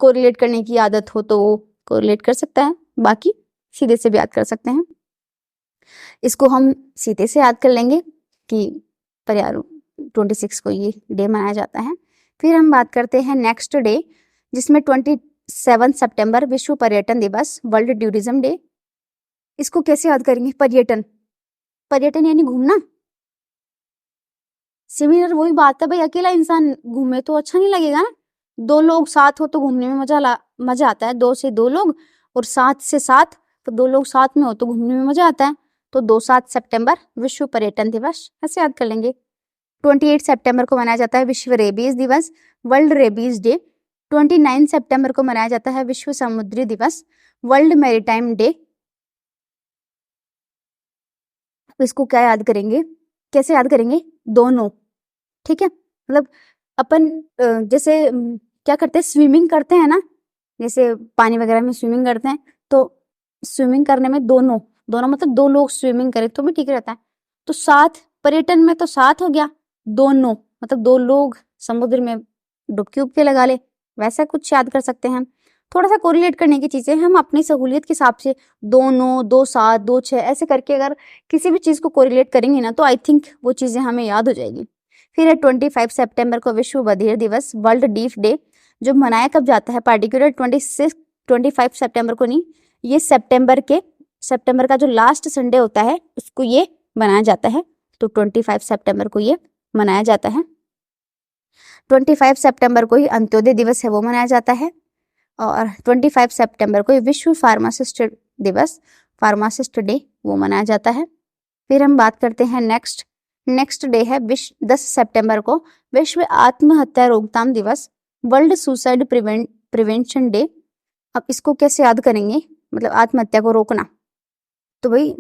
कोरिलेट करने की आदत हो तो वो कोरिलेट कर सकता है, बाकी सीधे से भी याद कर सकते हैं। इसको हम सीधे से याद कर लेंगे कि 26 को ये डे मनाया जाता है। फिर हम बात करते हैं नेक्स्ट डे, जिसमें 27 सितंबर विश्व पर्यटन दिवस, वर्ल्ड टूरिज्म डे। इसको कैसे याद करेंगे? पर्यटन, पर्यटन यानी घूमना। सिमिलर वही बात है भाई, अकेला इंसान घूमे तो अच्छा नहीं लगेगा ना, 2 लोग साथ हो तो घूमने में मजा आता है, 2 से 2 लोग और 7 से 7, तो 2 लोग साथ में हो तो घूमने में मजा आता है। तो 27 सितंबर विश्व पर्यटन दिवस, ऐसे याद कर लेंगे। 28 सितंबर को मनाया जाता है विश्व रेबीज दिवस, वर्ल्ड रेबीज डे। 29 सितंबर को मनाया जाता है विश्व समुद्री दिवस, वर्ल्ड मैरीटाइम डे। इसको क्या याद करेंगे, कैसे याद करेंगे? दोनों, ठीक है। मतलब अपन जैसे क्या करते हैं, स्विमिंग करते हैं ना, जैसे पानी वगैरह में स्विमिंग करते हैं, तो स्विमिंग करने में दोनों मतलब 2 लोग स्विमिंग करें तो भी ठीक रहता है। तो साथ, पर्यटन में तो साथ हो गया, दोनों मतलब 2 लोग समुद्र में डुबकी उबकी लगा ले, वैसा कुछ याद कर सकते हैं हम। थोड़ा सा कोरिलेट करने की चीजें हम अपनी सहूलियत के हिसाब से 2 9 2 7 2 6 ऐसे करके अगर किसी भी चीज को कोरिलेट करेंगे ना, तो आई थिंक वो चीजें हमें याद हो जाएगी। फिर है 25 सितंबर को विश्व बधिर दिवस, वर्ल्ड डीफ डे, जो मनाया कब जाता है? पार्टिकुलर 25 सितंबर को नहीं, ये सितंबर का जो लास्ट संडे होता है उसको ये मनाया जाता है। तो 25 सितंबर को ये मनाया जाता है। 25 सितंबर को ही अंत्योदय दिवस है, वो मनाया जाता है। और 25 सितंबर को विश्व फार्मासिस्ट दिवस, फार्मासिस्ट डे, वो मनाया जाता है। फिर हम बात करते हैं नेक्स्ट डे है 10 सितंबर को विश्व आत्महत्या रोकथाम दिवस, वर्ल्ड सुसाइड प्रिवेंशन डे। अब इसको कैसे याद करेंगे? मतलब आत्महत्या को रोकना, तो भाई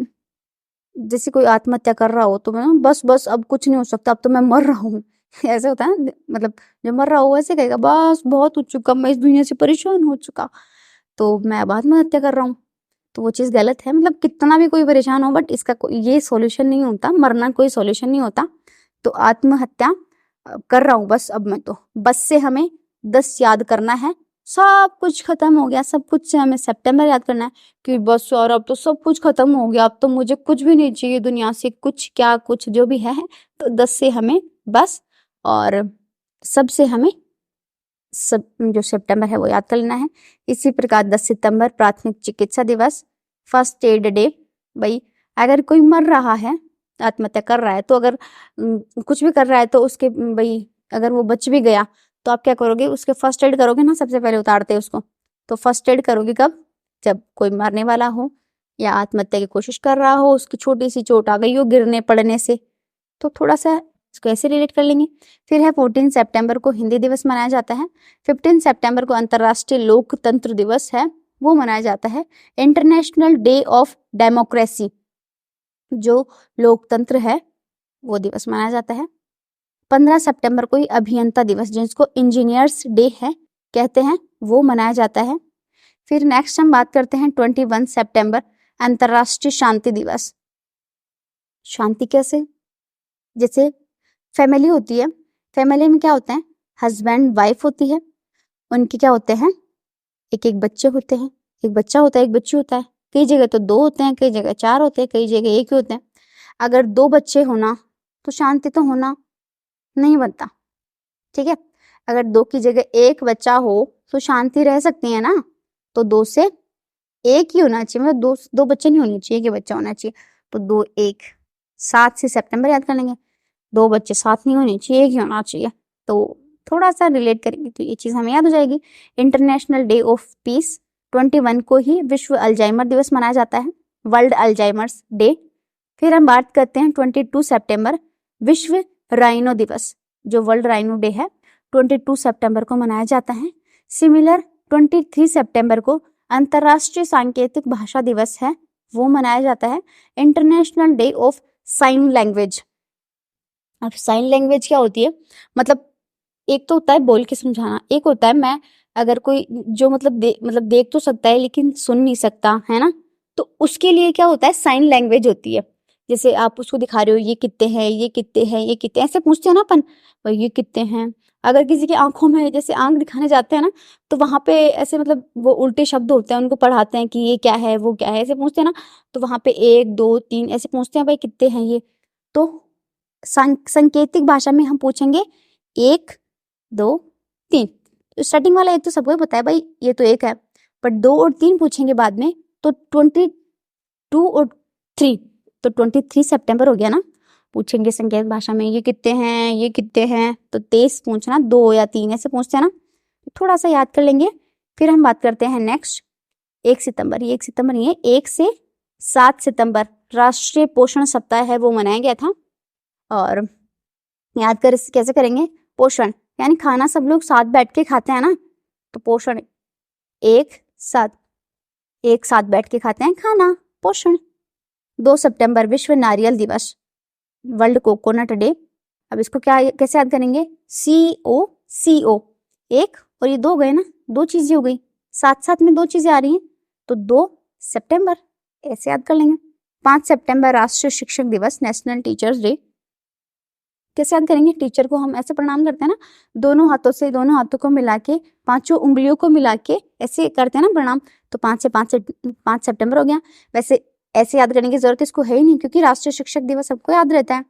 जैसे कोई आत्महत्या कर रहा हो तो मैं बस अब कुछ नहीं हो सकता, अब तो मैं मर रहा हूँ ऐसे होता है ना, मतलब जो मर रहा हो वैसे कहेगा बस बहुत हो चुका, मैं इस दुनिया से परेशान हो चुका, तो मैं अब आत्महत्या कर रहा हूँ। तो वो चीज़ गलत है, मतलब कितना भी कोई परेशान हो बट इसका ये सॉल्यूशन नहीं होता, मरना कोई सॉल्यूशन नहीं होता। तो आत्महत्या कर रहा हूँ बस, अब मैं तो बस से हमें 10 याद करना है, सब कुछ खत्म हो गया, सब कुछ से हमें सितंबर याद करना है कि बस और अब तो सब कुछ खत्म हो गया, अब तो मुझे कुछ भी नहीं चाहिए दुनिया से, कुछ क्या कुछ जो भी है। तो 10 से हमें बस, और सबसे हमें सब जो सितंबर है वो याद कर लेना है। इसी प्रकार 10 सितंबर प्राथमिक चिकित्सा दिवस, फर्स्ट एड डे। भाई अगर कोई मर रहा है, आत्महत्या कर रहा है, तो अगर कुछ भी कर रहा है तो उसके भाई अगर वो बच भी गया तो आप क्या करोगे? उसके फर्स्ट एड करोगे ना, सबसे पहले उतारते हैं उसको। तो फर्स्ट एड करोगे कब? जब कोई मरने वाला हो या आत्महत्या की कोशिश कर रहा हो, उसकी छोटी सी चोट आ गई हो गिरने पड़ने से, तो थोड़ा सा इसको ऐसे रिलेट कर लेंगे। फिर है 14 सितंबर को हिंदी दिवस मनाया जाता है। 15 सितंबर को अंतर्राष्ट्रीय लोकतंत्र दिवस है, वो मनाया जाता है। इंटरनेशनल डे ऑफ डेमोक्रेसी, जो लोकतंत्र है वो दिवस मनाया जाता है। 15 सितंबर को ही अभियंता दिवस, जिसको इंजीनियर्स डे है कहते हैं, वो मनाया जाता है। फिर नेक्स्ट हम बात करते हैं 21 सितंबर अंतर्राष्ट्रीय शांति दिवस। शांति कैसे? जैसे फैमिली होती है, फैमिली में क्या होता है? हस्बैंड वाइफ होती है, उनके क्या होते हैं? एक एक बच्चे होते हैं, एक बच्चा होता है एक बच्ची होता है, कई जगह तो 2 होते हैं, कई जगह 4 होते हैं, कई जगह 1 ही होते हैं। अगर 2 बच्चे होना तो शांति तो होना नहीं बनता, ठीक है। अगर 2 की जगह 1 बच्चा हो तो शांति रह सकती है ना, तो 2 से 1 ही होना चाहिए, मतलब 2 बच्चे नहीं होने चाहिए, 1 बच्चा होना चाहिए। तो 2 1 7 से सितंबर याद कर लेंगे, 2 बच्चे 7 नहीं होने चाहिए, 1 ही होना चाहिए। तो थोड़ा सा रिलेट करेंगे तो ये चीज़ हमें याद हो जाएगी। इंटरनेशनल डे ऑफ पीस, 21 को ही विश्व अल्जाइमर दिवस मनाया जाता है, वर्ल्ड अल्जाइमर्स डे। फिर हम बात करते हैं 22 सितंबर विश्व राइनो दिवस, जो वर्ल्ड राइनो डे है, 22 सितंबर को मनाया जाता है। सिमिलर 23 सितंबर को अंतर्राष्ट्रीय सांकेतिक भाषा दिवस है, वो मनाया जाता है। International day of sine language. अब साइन लैंग्वेज क्या होती है? मतलब एक तो होता है बोल के समझाना, एक होता है मैं अगर कोई जो मतलब देख तो सकता है लेकिन सुन नहीं सकता है ना, तो उसके लिए क्या होता है? साइन लैंग्वेज होती है। जैसे आप उसको दिखा रहे हो ये कितने हैं, ये कितने हैं, ये कितने, ऐसे पूछते हो ना अपन, और ये कितने हैं। अगर किसी की आंखों में जैसे आंख दिखाने जाते हैं ना, तो वहां पे ऐसे मतलब वो उल्टे शब्द होते हैं, उनको पढ़ाते हैं कि ये क्या है वो क्या है, ऐसे पूछते हैं ना, तो वहां पे 1 2 3 ऐसे पूछते हैं भाई कितने हैं ये। तो सांकेतिक भाषा में हम पूछेंगे 1 2 3। तो स्टार्टिंग वाला एक तो सबको पता है भाई, ये तो एक है, पर 2 और 3 पूछेंगे बाद में, तो 22 और 3, तो 23 सितंबर हो गया ना। पूछेंगे संकेत भाषा में ये कितने हैं, ये कितने हैं, तो 23 पूछना, 2 या 3 ऐसे पूछते हैं ना, तो थोड़ा सा याद कर लेंगे। फिर हम बात करते हैं नेक्स्ट 1 सितंबर। ये 1 सितंबर नहीं है, 1 से 7 सितंबर राष्ट्रीय पोषण सप्ताह है, वो मनाया गया था। और याद कर कैसे करेंगे, पोषण यानी खाना सब लोग साथ बैठ के खाते हैं ना, तो पोषण एक साथ बैठ के खाते हैं खाना, पोषण। 2 सितंबर विश्व नारियल दिवस, वर्ल्ड कोकोनट डे। अब इसको क्या कैसे याद करेंगे, CO एक और ये 2 गए ना, 2 चीजें हो गई, साथ साथ में 2 चीजें आ रही हैं, तो 2 सितंबर ऐसे याद कर लेंगे। 5 सितंबर राष्ट्रीय शिक्षक दिवस, नेशनल टीचर्स डे। कैसे याद करेंगे, टीचर को हम ऐसे प्रणाम करते हैं ना, दोनों हाथों को मिला के, 5 उंगलियों को मिला के ऐसे करते हैं ना प्रणाम, तो 5 सितंबर हो गया। वैसे ऐसे याद करने की जरूरत इसको है ही नहीं, क्योंकि राष्ट्रीय शिक्षक दिवस सबको याद रहता है।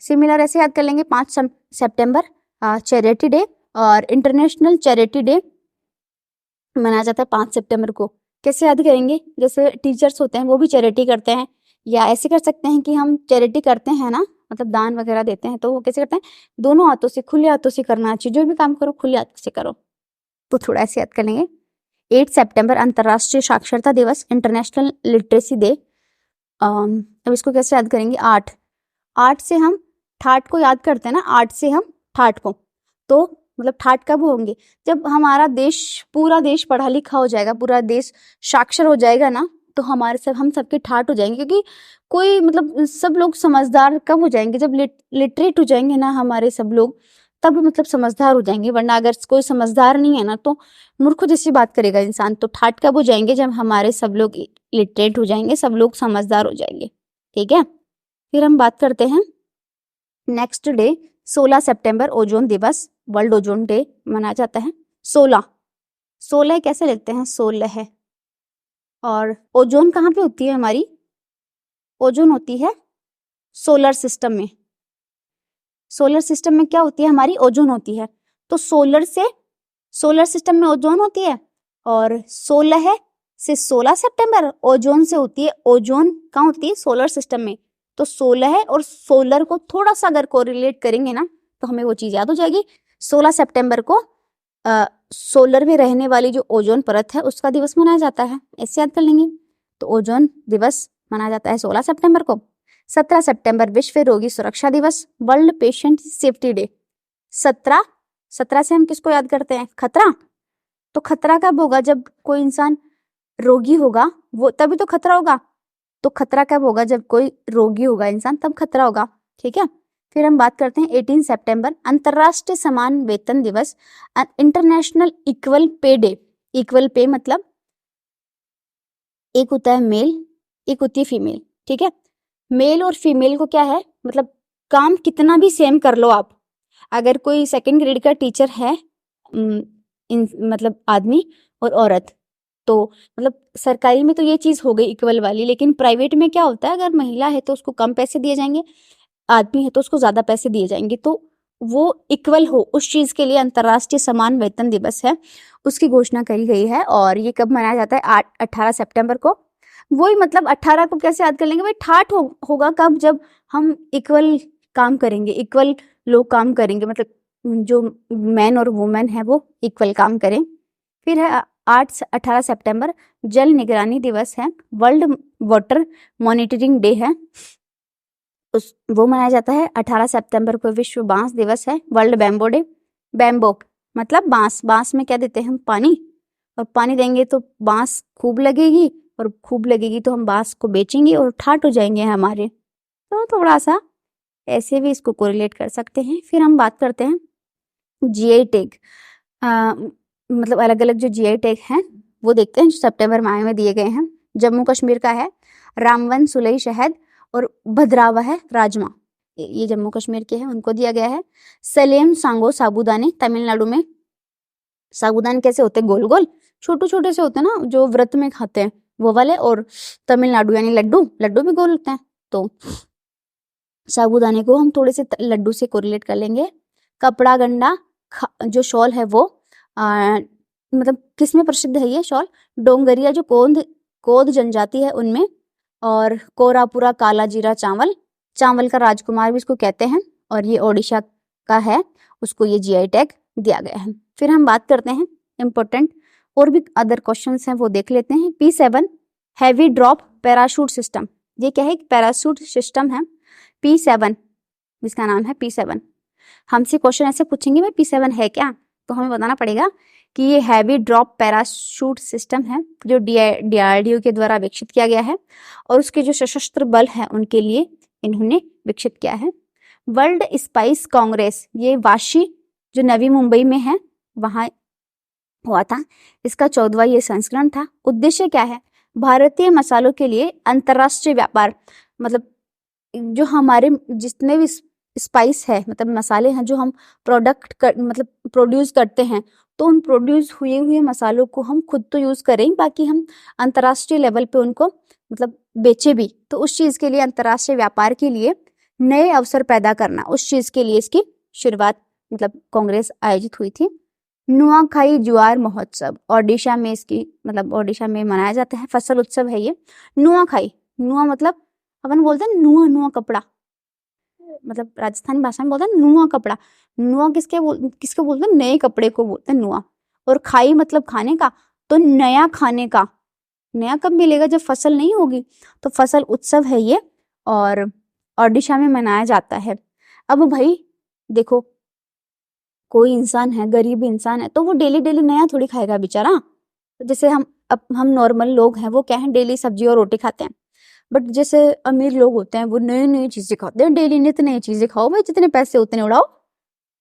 सिमिलर ऐसे याद कर लेंगे, 5 सितंबर चैरिटी डे, और इंटरनेशनल चैरिटी डे मनाया जाता है 5 सितंबर को। कैसे याद करेंगे, जैसे टीचर्स होते हैं वो भी चैरिटी करते हैं, या ऐसे कर सकते हैं कि हम चैरिटी करते हैं ना, मतलब दान वगैरह देते हैं, तो वो कैसे करते हैं, दोनों हाथों से, खुले हाथों से करना चाहिए, जो भी काम करो खुले हाथ से करो, तो थोड़ा ऐसे याद कर लेंगे। 8 सितंबर अंतर्राष्ट्रीय साक्षरता दिवस, इंटरनेशनल लिटरेसी डे। अब इसको कैसे याद करेंगे, 8 से हम ठाट को याद करते हैं ना, 8 से हम ठाट को, तो मतलब ठाट कब होंगे, जब हमारा देश, पूरा देश पढ़ा लिखा हो जाएगा, पूरा देश साक्षर हो जाएगा ना, तो हम सबके ठाट हो जाएंगे, क्योंकि कोई मतलब सब लोग समझदार कब हो जाएंगे, जब लिटरेट हो जाएंगे ना हमारे सब लोग, तब मतलब समझदार हो जाएंगे, वरना अगर कोई समझदार नहीं है ना, तो मूर्ख जैसी बात करेगा इंसान। तो ठाट कब हो जाएंगे, जब हमारे सब लोग लिटरेट हो जाएंगे, सब लोग समझदार हो जाएंगे, ठीक है। फिर हम बात करते हैं नेक्स्ट डे, 16 सितंबर ओजोन दिवस, वर्ल्ड ओजोन डे मनाया जाता है। 16 कैसे लिखते हैं, 16 है। और ओजोन कहाँ पे होती है हमारी, ओजोन होती है सोलर सिस्टम में। सोलर सिस्टम में क्या होती है हमारी, ओजोन होती है। तो सोलर सिस्टम में ओजोन होती है, और 16 से 16 सितंबर ओजोन से होती है। ओजोन कहाँ होती है, सोलर सिस्टम में। तो 16 है, और सोलर को थोड़ा सा अगर कोरिलेट करेंगे ना, तो हमें वो चीज याद हो जाएगी। 16 सितंबर को सोलर में रहने वाली जो ओजोन परत है उसका दिवस मनाया जाता है, ऐसे याद कर लेंगे। तो ओजोन दिवस मनाया जाता है 16 सितंबर को। 17 सितंबर विश्व रोगी सुरक्षा दिवस, वर्ल्ड पेशेंट सेफ्टी डे। 17 से हम किसको याद करते हैं, खतरा। तो खतरा कब होगा, जब कोई इंसान रोगी होगा, वो तभी तो खतरा होगा। तो खतरा कब होगा, जब कोई रोगी होगा इंसान, तब खतरा होगा, ठीक है। फिर हम बात करते हैं 18 सितंबर अंतरराष्ट्रीय समान वेतन दिवस, international equal pay day. Equal pay मतलब एक होता है मेल, एक होती है फीमेल, ठीक है। मेल और फीमेल को क्या है, मतलब काम कितना भी सेम कर लो आप। अगर कोई 2nd ग्रेड का टीचर है, मतलब आदमी और औरत, तो मतलब सरकारी में तो ये चीज हो गई इक्वल वाली, लेकिन प्राइवेट में क्या होता है, अगर महिला है तो उसको कम पैसे दिए जाएंगे, आदमी है तो उसको ज्यादा पैसे दिए जाएंगे। तो वो इक्वल हो, उस चीज के लिए अंतरराष्ट्रीय समान वेतन दिवस है, उसकी घोषणा करी गई है। और ये कब मनाया जाता है, 18 सितंबर को। वही मतलब 18 को कैसे याद कर लेंगे भाई, ठाठ होगा कब, जब हम इक्वल काम करेंगे, इक्वल लोग काम करेंगे, मतलब जो मैन और वुमेन है वो इक्वल काम करें। फिर है 18 सितंबर जल निगरानी दिवस है, वर्ल्ड वाटर मॉनिटरिंग डे है, वो मनाया जाता है। 18 सितंबर को विश्व बांस दिवस है, वर्ल्ड बैम्बो डे। बैम्बो मतलब बांस में क्या देते हैं हम, पानी, और पानी देंगे तो बांस खूब लगेगी, और खूब लगेगी तो हम बांस को बेचेंगे और ठाट हो जाएंगे हमारे। तो थोड़ा सा ऐसे भी इसको कोरिलेट कर सकते हैं। फिर हम बात करते हैं जीआई टैग, मतलब अलग अलग जो जीआई टैग हैं वो देखते हैं, सितंबर माह में दिए गए हैं। जम्मू कश्मीर का है रामवन सुलई शहद, और भद्रावा है राजमा, ये जम्मू कश्मीर के हैं, उनको दिया गया है। सलेम सांगो साबूदाने तमिलनाडु में। साबूदाने कैसे होते हैं, गोल गोल छोटे छोटे से होते हैं ना, जो व्रत में खाते हैं वो वाले। और तमिलनाडु यानी लड्डू भी गोल होते हैं। तो साबूदाने को हम थोड़े से लड्डू से कोरिलेट कर लेंगे। कपड़ा गंडा जो शॉल है वो मतलब किस में प्रसिद्ध है ये शॉल? डोंगरिया जो कोद जनजाति है उनमें। और कोरापुरा काला जीरा चावल, चावल का राजकुमार भी इसको कहते हैं, और ये ओडिशा का है, उसको ये जीआई टैग दिया गया है। फिर हम बात करते हैं इम्पोर्टेंट और भी अदर क्वेश्चंस हैं वो देख लेते हैं। P7 heavy drop parachute system, ये क्या है? एक पैराशूट सिस्टम है P7, जिसका नाम है P7। हमसे क्वेश्चन ऐसे पूछेंगे भाई P7 है क्या, तो हमें बताना पड़ेगा कि ये हैवी ड्रॉप पैराशूट सिस्टम है जो DRDO के द्वारा विकसित किया गया है, और उसके जो सशस्त्र बल है उनके लिए इन्होंने विकसित किया है। वर्ल्ड स्पाइस कांग्रेस, ये वाशी जो नवी मुंबई में है वहां हुआ था, इसका 14वां ये संस्करण था। उद्देश्य क्या है? भारतीय मसालों के लिए अंतर्राष्ट्रीय व्यापार, मतलब जो हमारे जितने भी स्पाइस है, मतलब मसाले हैं जो हम मतलब प्रोड्यूस करते हैं, तो उन प्रोड्यूस हुए मसालों को हम खुद तो यूज करें, बाकी हम अंतर्राष्ट्रीय लेवल पे उनको मतलब बेचे भी, तो उस चीज के लिए अंतर्राष्ट्रीय व्यापार के लिए नए अवसर पैदा करना, उस चीज के लिए इसकी शुरुआत मतलब कांग्रेस आयोजित हुई थी। नुआखाई ज्वार महोत्सव ओडिशा में इसकी मतलब ओडिशा में मनाया जाता है, फसल उत्सव है ये। नुआखाई, नुआ मतलब अपन बोलते हैं नुआ कपड़ा, मतलब राजस्थानी भाषा में बोलते हैं नुआ कपड़ा। नुआ किसको बोलते हैं? नए कपड़े को बोलते हैं नुआ। और खाई मतलब खाने का, तो नया खाने का। नया कब मिलेगा? जब फसल नहीं होगी, तो फसल उत्सव है ये, और ओडिशा में मनाया जाता है। अब भाई देखो, कोई इंसान है, गरीब इंसान है, तो वो डेली डेली नया थोड़ी खाएगा बेचारा। जैसे हम नॉर्मल लोग हैं, वो क्या है, डेली सब्जी और रोटी खाते हैं। बट जैसे अमीर लोग होते हैं वो नई नई चीजें खाते हैं, डेली नित्य नई चीजें खाओ भाई, जितने पैसे उतने उड़ाओ।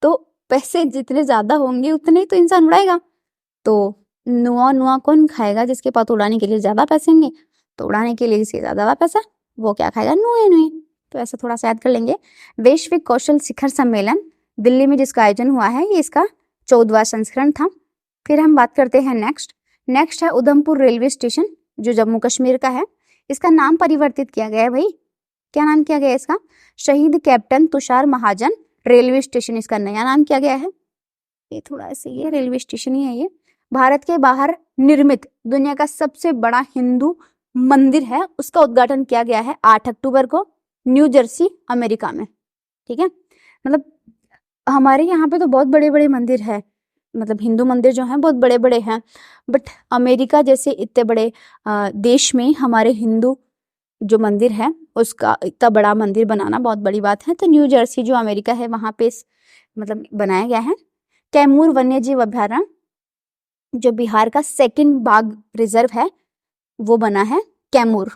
तो पैसे जितने ज्यादा होंगे उतने ही तो इंसान उड़ाएगा। तो नुआ कौन खाएगा? जिसके पास उड़ाने के लिए ज्यादा पैसे होंगे, तो उड़ाने के लिए जिसके ज्यादा पैसा वो क्या खाएगा? नुए। तो ऐसा थोड़ा सा याद कर लेंगे। वैश्विक कौशल शिखर सम्मेलन दिल्ली में जिसका आयोजन हुआ है, ये इसका 14वां संस्करण था। फिर हम बात करते हैं नेक्स्ट है उधमपुर रेलवे स्टेशन जो जम्मू कश्मीर का है। इसका नाम परिवर्तित किया गया है भाई, क्या नाम किया गया है इसका? शहीद कैप्टन तुषार महाजन रेलवे स्टेशन, इसका नया नाम किया गया है। ये थोड़ा ऐसे ही है, रेलवे स्टेशन ही है ये। भारत के बाहर निर्मित दुनिया का सबसे बड़ा हिंदू मंदिर है, उसका उद्घाटन किया गया है 8 अक्टूबर को न्यू जर्सी अमेरिका में। ठीक है, मतलब हमारे यहाँ पे तो बहुत बड़े बड़े मंदिर है, मतलब हिंदू मंदिर जो हैं बहुत बड़े बड़े हैं, बट अमेरिका जैसे इतने बड़े देश में हमारे हिंदू जो मंदिर है उसका इतना बड़ा मंदिर बनाना बहुत बड़ी बात है। तो न्यू जर्सी जो अमेरिका है वहाँ पे मतलब बनाया गया है। कैमूर वन्य जीव अभ्यारण्य जो बिहार का 2nd बाघ रिजर्व है वो बना है कैमूर।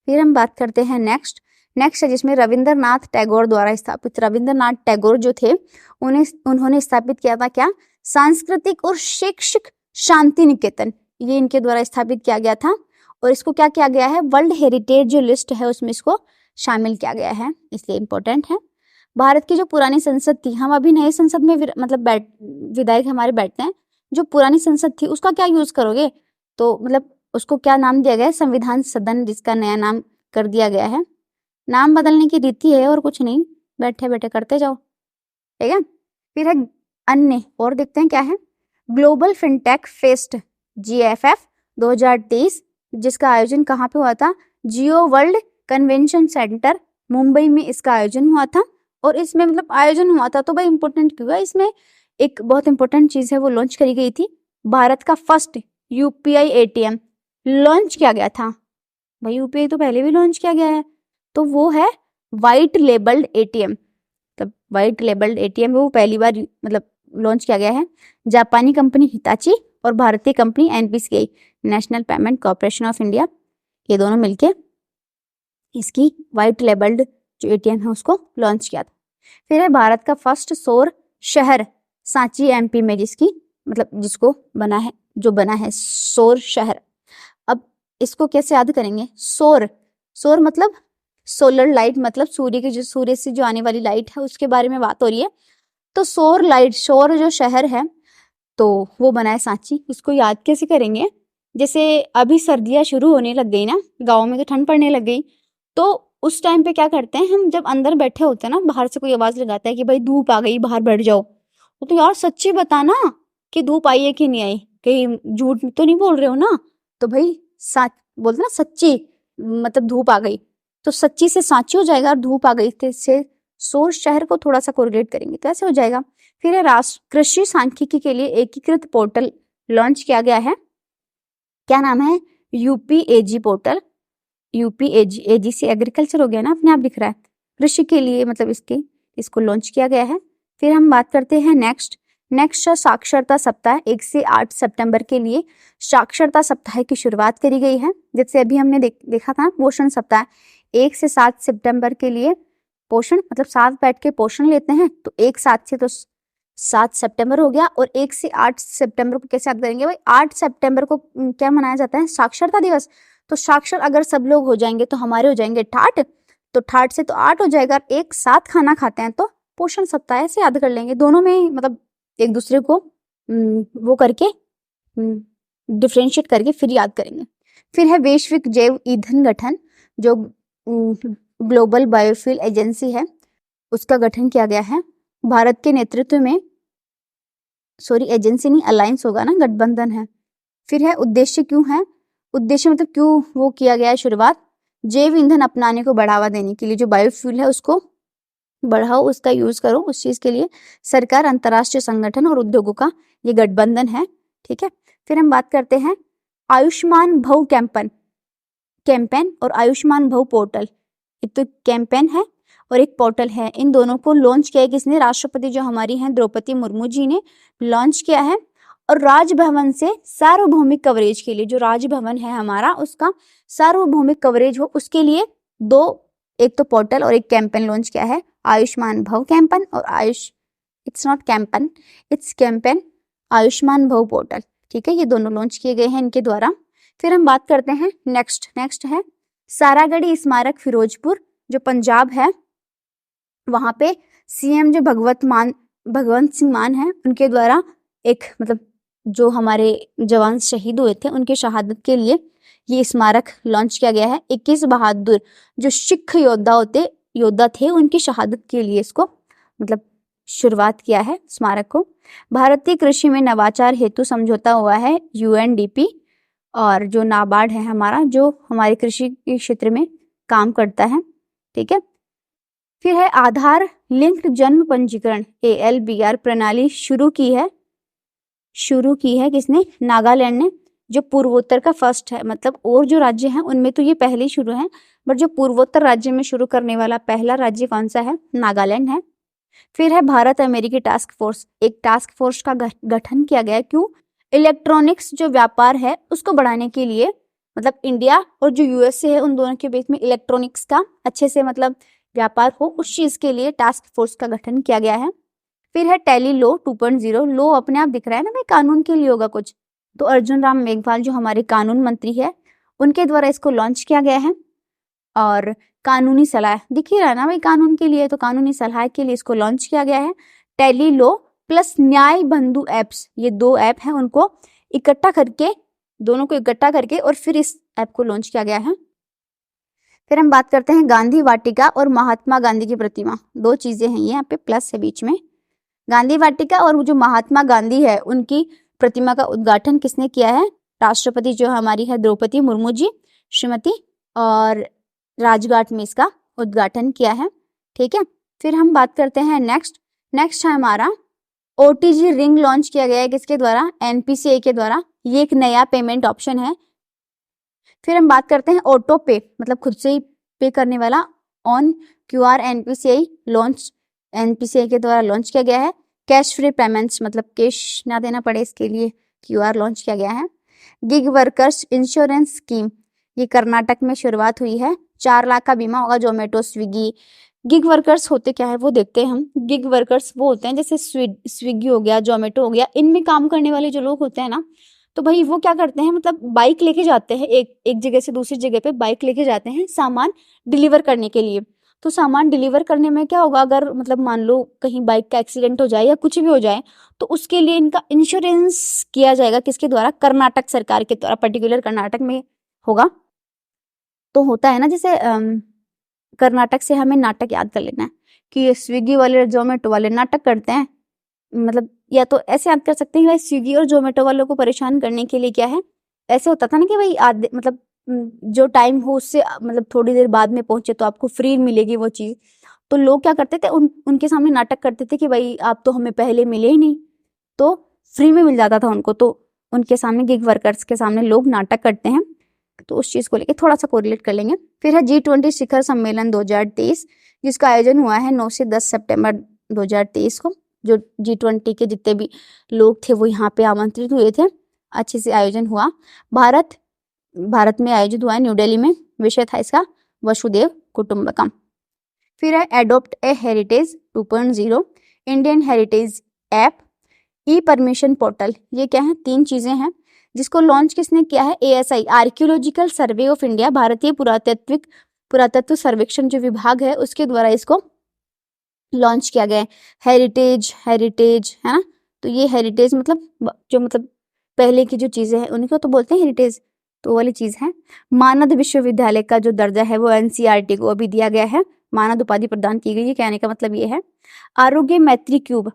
फिर हम बात करते हैं नेक्स्ट है जिसमें रविंद्रनाथ टैगोर द्वारा स्थापित, रविंद्रनाथ टैगोर जो थे उन्होंने स्थापित किया था क्या? सांस्कृतिक और शैक्षिक शांति निकेतन, ये इनके द्वारा स्थापित किया गया था। और इसको क्या किया गया है? वर्ल्ड हेरिटेज जो लिस्ट है उसमें इसको शामिल किया गया है, इसलिए इंपॉर्टेंट है। भारत की जो पुरानी संसद थी, हम अभी नए संसद में मतलब विधायक हमारे बैठते हैं, जो पुरानी संसद थी उसका क्या यूज करोगे? तो मतलब उसको क्या नाम दिया गया है? संविधान सदन, जिसका नया नाम कर दिया गया है। नाम बदलने की रीति है और कुछ नहीं, बैठे बैठे करते जाओ, ठीक है। फिर है अन्य, और देखते हैं क्या है। ग्लोबल फिनटेक फेस्ट GFF 2023, जिसका आयोजन कहाँ पे हुआ था? जियो वर्ल्ड कन्वेंशन सेंटर मुंबई में इसका आयोजन हुआ था। और इसमें मतलब आयोजन हुआ था तो भाई इंपॉर्टेंट क्यों है? इसमें एक बहुत इंपॉर्टेंट चीज है वो लॉन्च करी गई थी, भारत का फर्स्ट UPI ATM लॉन्च किया गया था। भाई UPI तो पहले भी लॉन्च किया गया है, तो वो है व्हाइट लेबल्ड ATM, मतलब व्हाइट लेबल्ड ATM वो पहली बार मतलब लॉन्च किया गया है। जापानी कंपनी हिताची और भारतीय company NPCI, national payment corporation of India, ये दोनों मिलके इसकी व्हाइट लेबल्ड जो ATM है उसको लॉन्च किया था। फिर है भारत का फर्स्ट सौर शहर सांची MP में, जिसको बना है सौर शहर। अब इसको कैसे याद करेंगे? सौर मतलब सोलर लाइट, मतलब सूर्य से जो आने वाली लाइट है उसके बारे में बात हो रही है। तो सौर जो शहर है तो वो बना है सांची। इसको याद कैसे करेंगे? जैसे अभी सर्दियां शुरू होने लग गई ना, गाँव में तो ठंड पड़ने लग गई, तो उस टाइम पे क्या करते हैं हम, जब अंदर बैठे होते हैं ना, बाहर से कोई आवाज लगाता है कि भाई धूप आ गई, बाहर बैठ जाओ, तो यार सच्ची बताना कि धूप आई है कि नहीं आई, कहीं झूठ तो नहीं बोल रहे हो ना। तो भाई सच बोलते ना, सच्ची मतलब धूप आ गई, तो सच्ची से सांची हो जाएगा, और धूप आ गई से सोच शहर को थोड़ा सा कोरिलेट करेंगे तो ऐसे हो जाएगा। फिर है राष्ट्र कृषि सांख्यिकी के लिए एकीकृत पोर्टल लॉन्च किया गया है, क्या नाम है, यूपीएजी पोर्टल। यूपीएजी, एजी से एग्रीकल्चर हो गया ना, अपने आप दिख रहा है, कृषि के लिए मतलब इसको लॉन्च किया गया है। फिर हम बात करते हैं नेक्स्ट है साक्षरता सप्ताह। 1 से 8 सितंबर के लिए साक्षरता सप्ताह की शुरुआत करी गई है। जैसे अभी हमने देखा था पोषण सप्ताह, 1 से 7 सितंबर के लिए पोषण मतलब साथ बैठ के पोषण लेते हैं, तो 1-7 से तो 7 सितंबर हो गया, और 1 से 8 सितंबर को कैसे याद करेंगे भाई, 8 सितंबर को क्या मनाया जाता है, साक्षरता दिवस। तो साक्षर अगर सब लोग हो जाएंगे तो हमारे हो जाएंगे ठाठ, तो ठाठ से तो 8 हो जाएगा, एक साथ खाना खाते हैं तो पोषण सप्ताह से याद कर लेंगे। दोनों में मतलब एक दूसरे को वो करके डिफ्रेंशिएट करके फिर याद करेंगे। फिर है वैश्विक जैव ईंधन गठन, जो ग्लोबल बायोफ्यूल एजेंसी है, उसका गठन किया गया है भारत के नेतृत्व में। सॉरी, एजेंसी नहीं, अलायंस होगा ना, गठबंधन है। फिर है उद्देश्य क्यों है, उद्देश्य मतलब क्यों वो किया गया है शुरुआत, जैव ईंधन अपनाने को बढ़ावा देने के लिए, जो बायोफ्यूल है उसको बढ़ाओ, उसका यूज करो, उस चीज के लिए सरकार, अंतरराष्ट्रीय संगठन और उद्योगों का ये गठबंधन है, ठीक है। फिर हम बात करते हैं आयुष्मान भव कैंपेन और आयुष्मान भव पोर्टल। एक तो कैंपेन है और एक पोर्टल है, इन दोनों को लॉन्च किया है किसने, राष्ट्रपति जो हमारी हैं द्रौपदी मुर्मू जी ने लॉन्च किया है। और राजभवन से सार्वभौमिक कवरेज के लिए, जो राजभवन है हमारा उसका सार्वभौमिक कवरेज हो, उसके लिए एक तो पोर्टल और एक कैंपेन लॉन्च किया है, आयुष्मान भव कैंपेन और it's not campaign, it's campaign Ayushman भव पोर्टल, ठीक है। ये दोनों लॉन्च किए गए हैं इनके द्वारा। फिर हम बात करते हैं नेक्स्ट है सारागढ़ी स्मारक फिरोजपुर, जो पंजाब है, वहां पे सीएम जो भगवंत सिंह मान है, उनके द्वारा एक मतलब जो हमारे जवान शहीद हुए थे उनकी शहादत के लिए ये स्मारक लॉन्च किया गया है। 21 बहादुर जो सिख योद्धा थे उनकी शहादत के लिए इसको मतलब शुरुआत किया है स्मारक को। भारतीय कृषि में नवाचार हेतु समझौता हुआ है यूएनडीपी, और जो नाबार्ड है हमारा, जो हमारे कृषि के क्षेत्र में काम करता है, ठीक है। फिर है आधार लिंक्ड जन्म पंजीकरण ALBR प्रणाली शुरू की है किसने, नागालैंड ने, जो पूर्वोत्तर का फर्स्ट है, मतलब और जो राज्य हैं उनमें तो ये पहले ही शुरू है, बट जो पूर्वोत्तर राज्य में शुरू करने वाला पहला राज्य कौन सा है, नागालैंड है। फिर है भारत अमेरिकी टास्क फोर्स, एक टास्क फोर्स का गठन किया गया है, क्यों, इलेक्ट्रॉनिक्स जो व्यापार है उसको बढ़ाने के लिए, मतलब इंडिया और जो यूएसए है उन दोनों के बीच में इलेक्ट्रॉनिक्स का अच्छे से मतलब व्यापार हो, उस चीज के लिए टास्क फोर्स का गठन किया गया है। फिर है टेली लॉ 2.0, लॉ अपने आप दिख रहा है ना भाई, कानून के लिए होगा कुछ, तो अर्जुन राम मेघवाल जो हमारे कानून मंत्री है उनके द्वारा इसको लॉन्च किया गया है। और कानूनी सलाह दिख ही रहा है ना भाई, कानून के लिए, तो कानूनी सलाह के लिए इसको लॉन्च किया गया है। टेली लॉ प्लस न्याय बंधु एप्स, ये 2 ऐप हैं, उनको दोनों को इकट्ठा करके और फिर इस ऐप को लॉन्च किया गया है। फिर हम बात करते हैं गांधी वाटिका और महात्मा गांधी की प्रतिमा, 2 चीजें हैं ये यहाँ पे प्लस है बीच में। गांधी वाटिका और जो महात्मा गांधी है उनकी प्रतिमा का उद्घाटन किसने किया है, राष्ट्रपति जो हमारी है द्रौपदी मुर्मू जी श्रीमती, और राजघाट में इसका उद्घाटन किया है, ठीक है। फिर हम बात करते हैं नेक्स्ट है हमारा OTG रिंग लॉन्च किया गया है किसके द्वारा, NPCI के द्वारा, ये एक नया पेमेंट ऑप्शन है। फिर हम बात करते हैं ऑटो पे, मतलब खुद से ही पे करने वाला, ऑन QR NPCI के द्वारा लॉन्च किया गया है। कैश फ्री पेमेंट्स, मतलब कैश ना देना पड़े इसके लिए QR लॉन्च किया गया है। गिग वर्कर्स इंश्योरेंस स्कीम, ये कर्नाटक में शुरुआत हुई है, 4 लाख का बीमा होगा, जोमेटो स्विगी। गिग वर्कर्स होते क्या है वो देखते हैं हम। गिग वर्कर्स वो होते हैं जैसे स्विगी हो गया, जोमेटो हो गया, इनमें काम करने वाले जो लोग होते हैं ना, तो भाई वो क्या करते हैं, मतलब बाइक लेके जाते हैं, एक जगह से दूसरी जगह पे बाइक लेके जाते हैं सामान डिलीवर करने के लिए। तो सामान डिलीवर करने में क्या होगा, अगर मतलब मान लो कहीं बाइक का एक्सीडेंट हो जाए या कुछ भी हो जाए, तो उसके लिए इनका इंश्योरेंस किया जाएगा किसके द्वारा, कर्नाटक सरकार के द्वारा, पर्टिकुलर कर्नाटक में होगा। तो होता है ना जैसे कर्नाटक से हमें नाटक याद कर लेना है कि ये स्विगी वाले जोमेटो वाले नाटक करते हैं, मतलब या तो ऐसे याद कर सकते हैं भाई स्विगी और जोमेटो वालों को परेशान करने के लिए क्या है, ऐसे होता था ना कि भाई आधे मतलब जो टाइम हो उससे मतलब थोड़ी देर बाद में पहुंचे तो आपको फ्री मिलेगी वो चीज। तो लोग क्या करते थे, उनके सामने नाटक करते थे कि भाई आप तो हमें पहले मिले ही नहीं, तो फ्री में मिल जाता था उनको। तो उनके सामने गिग वर्कर्स के सामने लोग नाटक करते हैं, तो उस चीज को लेके थोड़ा सा कोरिलेट कर लेंगे। फिर है G20 शिखर सम्मेलन 2023, जिसका आयोजन हुआ है 9 से 10 सितंबर 2023 को। जो G20 के जितने भी लोग थे वो यहाँ पे आमंत्रित हुए थे, अच्छे से आयोजन हुआ। भारत में आयोजित हुआ है, न्यू दिल्ली में। विषय था इसका वसुदेव कुटुंबकम। फिर है एडोप्ट ए हेरिटेज 2.0, इंडियन हेरिटेज ऐप, ई परमिशन पोर्टल। ये क्या है, 3 चीजें हैं जिसको लॉन्च किसने किया है, ASI archaeological survey of India, भारतीय पुरातत्व सर्वेक्षण जो विभाग है उसके द्वारा इसको लॉन्च किया गया है। हेरिटेज है ना, तो ये हेरिटेज मतलब पहले की जो चीजें हैं उनको तो बोलते हैं हेरिटेज, तो वो वाली चीज है। मानद विश्वविद्यालय का जो दर्जा है वो NCERT को अभी दिया गया है, मानद उपाधि प्रदान की गई है। कहने का मतलब ये है। आरोग्य मैत्री क्यूब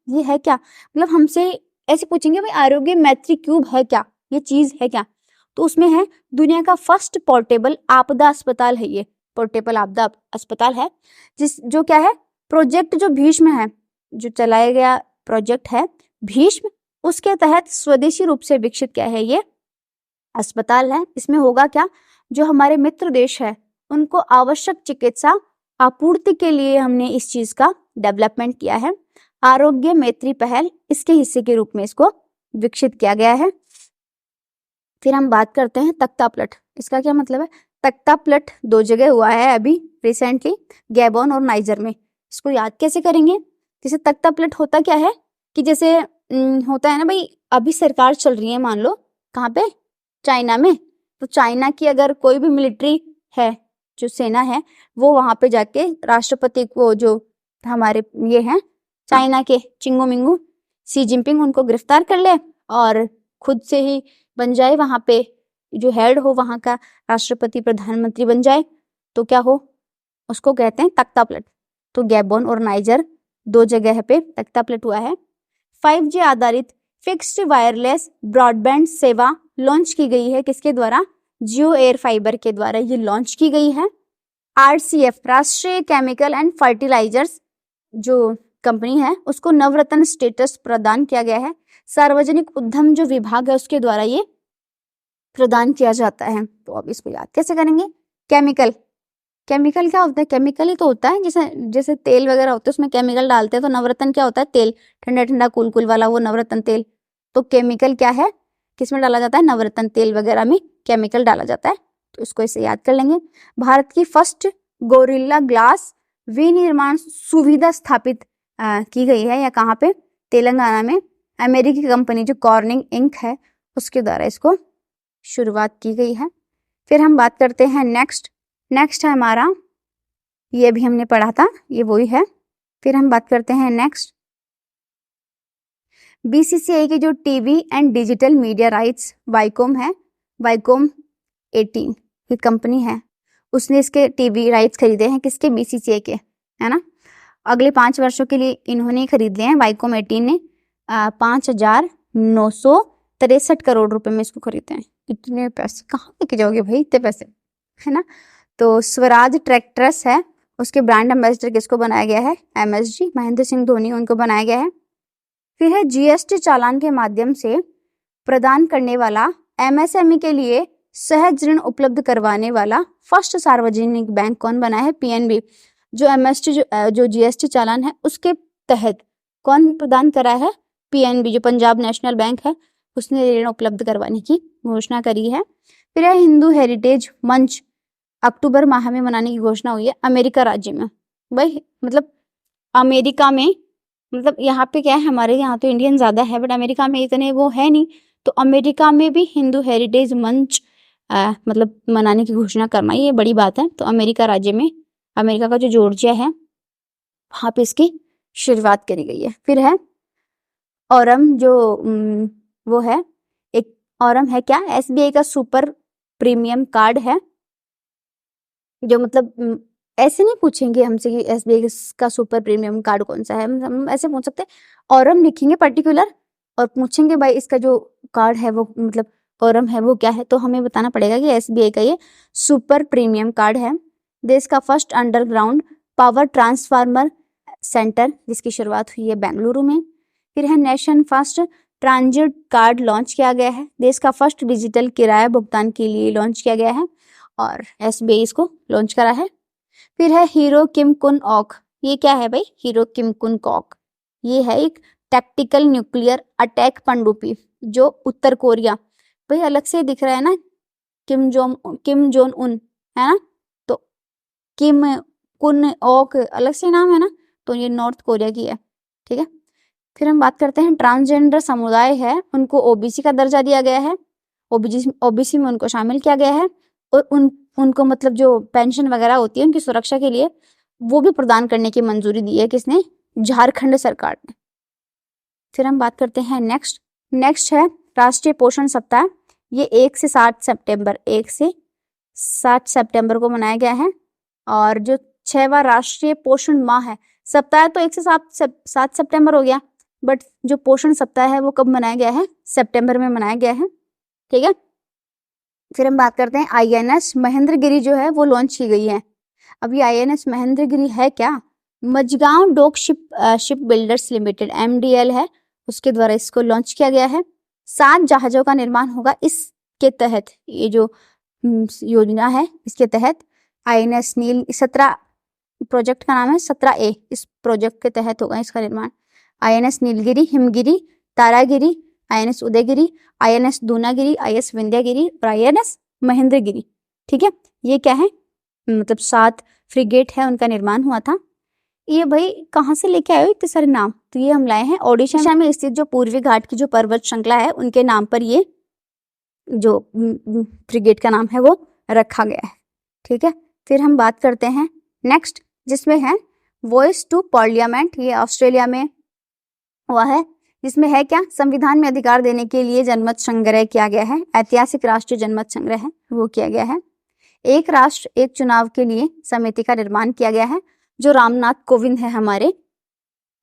ये है क्या, मतलब हमसे ऐसे पूछेंगे भाई आरोग्य मैत्री क्यूब है क्या, ये चीज है क्या, तो उसमें है दुनिया का फर्स्ट पोर्टेबल आपदा अस्पताल है, ये पोर्टेबल आपदा अस्पताल है जो क्या है, प्रोजेक्ट जो भीष्म है, जो चलाया गया प्रोजेक्ट है भीष्म, उसके तहत स्वदेशी रूप से विकसित क्या है ये अस्पताल है। इसमें होगा क्या, जो हमारे मित्र देश है उनको आवश्यक चिकित्सा आपूर्ति के लिए हमने इस चीज का डेवलपमेंट किया है। आरोग्य मैत्री पहल इसके हिस्से के रूप में इसको विकसित किया गया है। फिर हम बात करते हैं तख्ता पलट। इसका क्या मतलब है, तख्ता पलट 2 जगह हुआ है अभी रिसेंटली, गैबोन और नाइजर में। इसको याद कैसे करेंगे, जैसे तख्ता पलट होता क्या है कि जैसे होता है ना भाई, अभी सरकार चल रही है मान लो कहाँ पे, चाइना में, तो चाइना की अगर कोई भी मिलिट्री है, जो सेना है, वो वहां पे जाके राष्ट्रपति को, जो हमारे ये हैं चाइना के चिंगू मिंगू सी जिनपिंग, उनको गिरफ्तार कर ले और खुद से ही बन जाए वहां पे जो हेड हो वहां का, राष्ट्रपति प्रधानमंत्री बन जाए, तो क्या हो, उसको कहते हैं तख्ता पलट। तो गैबोन और नाइजर 2 जगह पे तख्ता पलट हुआ है। 5G आधारित फिक्स्ड वायरलेस ब्रॉडबैंड सेवा लॉन्च की गई है, किसके द्वारा, जियो एयर फाइबर के द्वारा ये लॉन्च की गई है। RCF राष्ट्रीय केमिकल एंड फर्टिलाइजर्स जो कंपनी है उसको नवरत्न स्टेटस प्रदान किया गया है। सार्वजनिक उद्यम जो विभाग है उसके द्वारा ये प्रदान किया जाता है। तो अब इसको याद कैसे करेंगे, केमिकल क्या होता है, केमिकल ही तो होता है, जैसे तेल वगैरह होते हैं उसमें केमिकल डालते हैं, तो नवरत्न क्या होता है, तेल, ठंडा ठंडा कूल कूल वाला वो नवरत्न तेल। तो केमिकल क्या है, किसमें डाला जाता है, नवरत्न तेल वगैरह में केमिकल डाला जाता है, तो इसको इसे याद कर लेंगे। भारत की फर्स्ट गोरिल्ला ग्लास विनिर्माण सुविधा स्थापित की गई है, या कहाँ पे, तेलंगाना में। अमेरिकी कंपनी जो कॉर्निंग इंक है उसके द्वारा इसको शुरुआत की गई है। फिर हम बात करते हैं नेक्स्ट है हमारा, ये भी हमने पढ़ा था, ये वही है। फिर हम बात करते हैं नेक्स्ट, BCCI की जो TV and digital media rights Viacom है, वाईकॉम 18 ये कंपनी है, उसने इसके टीवी राइट्स खरीदे हैं, किसके, BCCI के, है ना। अगले 5 वर्षों के लिए इन्होंने खरीद लिए हैं, वाईकॉम 18 ने 5,963 करोड़ रुपए में इसको खरीदते हैं। इतने पैसे कहाँ लेके जाओगे भाई, इतने पैसे, है ना। तो स्वराज ट्रैक्टर्स है, उसके ब्रांड एम्बेसडर किसको बनाया गया है, MSG महेंद्र सिंह धोनी, उनको बनाया गया है। फिर है GST चालान के माध्यम से प्रदान करने वाला MSME के लिए सहज ऋण उपलब्ध करवाने वाला फर्स्ट सार्वजनिक बैंक कौन बना है, PNB। जो जो GST चालान है उसके तहत कौन प्रदान करा है, PNB, जो पंजाब नेशनल बैंक है उसने ऋण उपलब्ध करवाने की घोषणा करी है। फिर है हिंदू हेरिटेज मंच अक्टूबर माह में मनाने की घोषणा हुई है अमेरिका राज्य में। भाई मतलब अमेरिका में, मतलब यहाँ पे क्या है, हमारे यहाँ तो इंडियन ज्यादा है बट अमेरिका में इतने वो है नहीं, तो अमेरिका में भी हिंदू हेरिटेज मंच मतलब मनाने की घोषणा करना ये बड़ी बात है। तो अमेरिका राज्य में, अमेरिका का जो जॉर्जिया है वहां पे इसकी शुरुआत करी गई है। फिर है औरम, जो वो है एक औरम है क्या, SBI का सुपर प्रीमियम कार्ड है, जो मतलब ऐसे नहीं पूछेंगे हमसे कि एसबीआई का सुपर प्रीमियम कार्ड कौन सा है, हम ऐसे पूछ सकते हैं और हम लिखेंगे पर्टिकुलर और पूछेंगे भाई इसका जो कार्ड है वो मतलब कॉरम है वो क्या है, तो हमें बताना पड़ेगा कि एसबीआई का ये सुपर प्रीमियम कार्ड है। देश का first underground power transformer centre जिसकी शुरुआत हुई है बेंगलुरु में। फिर है nation first transit card launch किया गया है, देश का फर्स्ट डिजिटल किराया भुगतान के लिए लॉन्च किया गया है और एसबीआई इसको लॉन्च करा है। फिर है हीरो किम कुन ओक, ये क्या है भाई हीरो किम कुन ओक, ये है एक टैक्टिकल न्यूक्लियर अटैक पनडुब्बी जो उत्तर कोरिया, भाई अलग से दिख रहा है ना किम जोन उन है ना, तो किम कुन ओक अलग से नाम है ना, तो ये नॉर्थ कोरिया की है, ठीक है। फिर हम बात करते हैं ट्रांसजेंडर समुदाय है उनको ओबीसी का दर्जा दिया गया है, ओबीसी में उनको शामिल किया गया है और उनको मतलब जो पेंशन वगैरह होती है उनकी सुरक्षा के लिए वो भी प्रदान करने की मंजूरी दी है किसने, झारखंड सरकार ने। फिर हम बात करते हैं नेक्स्ट है राष्ट्रीय पोषण सप्ताह, ये 1 से 7 सितंबर को मनाया गया है। और जो 6वां राष्ट्रीय पोषण माह है, सप्ताह तो 1 से 7 सितंबर हो गया, बट जो पोषण सप्ताह है वो कब मनाया गया है, सितंबर में मनाया गया है, ठीक है। फिर हम बात करते हैं आईएनएस महेंद्रगिरी जो है वो लॉन्च की गई है। अब ये आईएनएस महेंद्रगिरी है क्या, Mazagon dock ship builders limited MDL है, उसके द्वारा इसको लॉन्च किया गया है। 7 जहाजों का निर्माण होगा इसके तहत, ये जो योजना है इसके तहत आईएनएस नील 17 प्रोजेक्ट का नाम है 17A, इस प्रोजेक्ट के तहत होगा इसका निर्माण। INS Nilgiri, Himgiri, Taragiri, INS Udaygiri, INS Dunagiri, INS Vindhyagiri और आईएनएस महेंद्रगिरी, ठीक है। ये क्या है मतलब 7 फ्रिगेट है उनका निर्माण हुआ था। ये भाई कहाँ से लेके आए हो इतने सारे नाम, तो ये हम लाए हैं ओडिशा में स्थित जो पूर्वी घाट की जो पर्वत श्रृंखला है उनके नाम पर ये जो फ्रिगेट का नाम है वो रखा गया है, ठीक है। फिर हम बात करते हैं नेक्स्ट जिसमें है वॉइस टू पार्लियामेंट, ये ऑस्ट्रेलिया में हुआ है, जिसमें है क्या, संविधान में अधिकार देने के लिए जनमत संग्रह किया गया है, ऐतिहासिक राष्ट्रीय जनमत संग्रह है वो किया गया है। एक राष्ट्र एक चुनाव के लिए समिति का निर्माण किया गया है, जो रामनाथ कोविंद है हमारे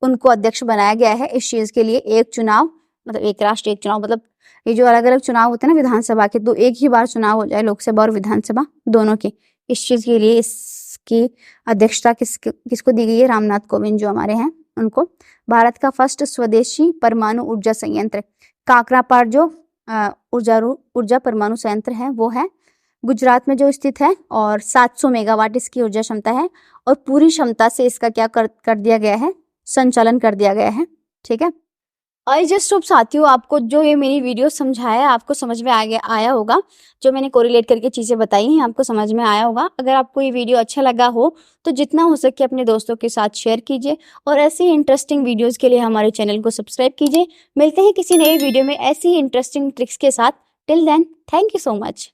उनको अध्यक्ष बनाया गया है इस चीज के लिए। एक चुनाव मतलब एक राष्ट्र एक चुनाव, मतलब ये जो अलग अलग चुनाव होते हैं ना विधानसभा के, तो एक ही बार चुनाव हो जाए लोकसभा और विधानसभा दोनों के, इस चीज के लिए इसकी अध्यक्षता किसको दी गई है, रामनाथ कोविंद जो हमारे हैं उनको। भारत का फर्स्ट स्वदेशी परमाणु ऊर्जा संयंत्र काकरापार जो ऊर्जा परमाणु संयंत्र है वो है गुजरात में जो स्थित है और 700 मेगावाट इसकी ऊर्जा क्षमता है और पूरी क्षमता से इसका क्या कर दिया गया है, संचालन कर दिया गया है, ठीक है। आई जस्ट होप साथियों आपको जो ये मेरी वीडियो समझाया आपको समझ में आया होगा, जो मैंने कोरिलेट करके चीज़ें बताई हैं आपको समझ में आया होगा। अगर आपको ये वीडियो अच्छा लगा हो तो जितना हो सके अपने दोस्तों के साथ शेयर कीजिए और ऐसे ही इंटरेस्टिंग वीडियोज़ के लिए हमारे चैनल को सब्सक्राइब कीजिए। मिलते हैं किसी नए वीडियो में ऐसी ही इंटरेस्टिंग ट्रिक्स के साथ। Till then thank you so much.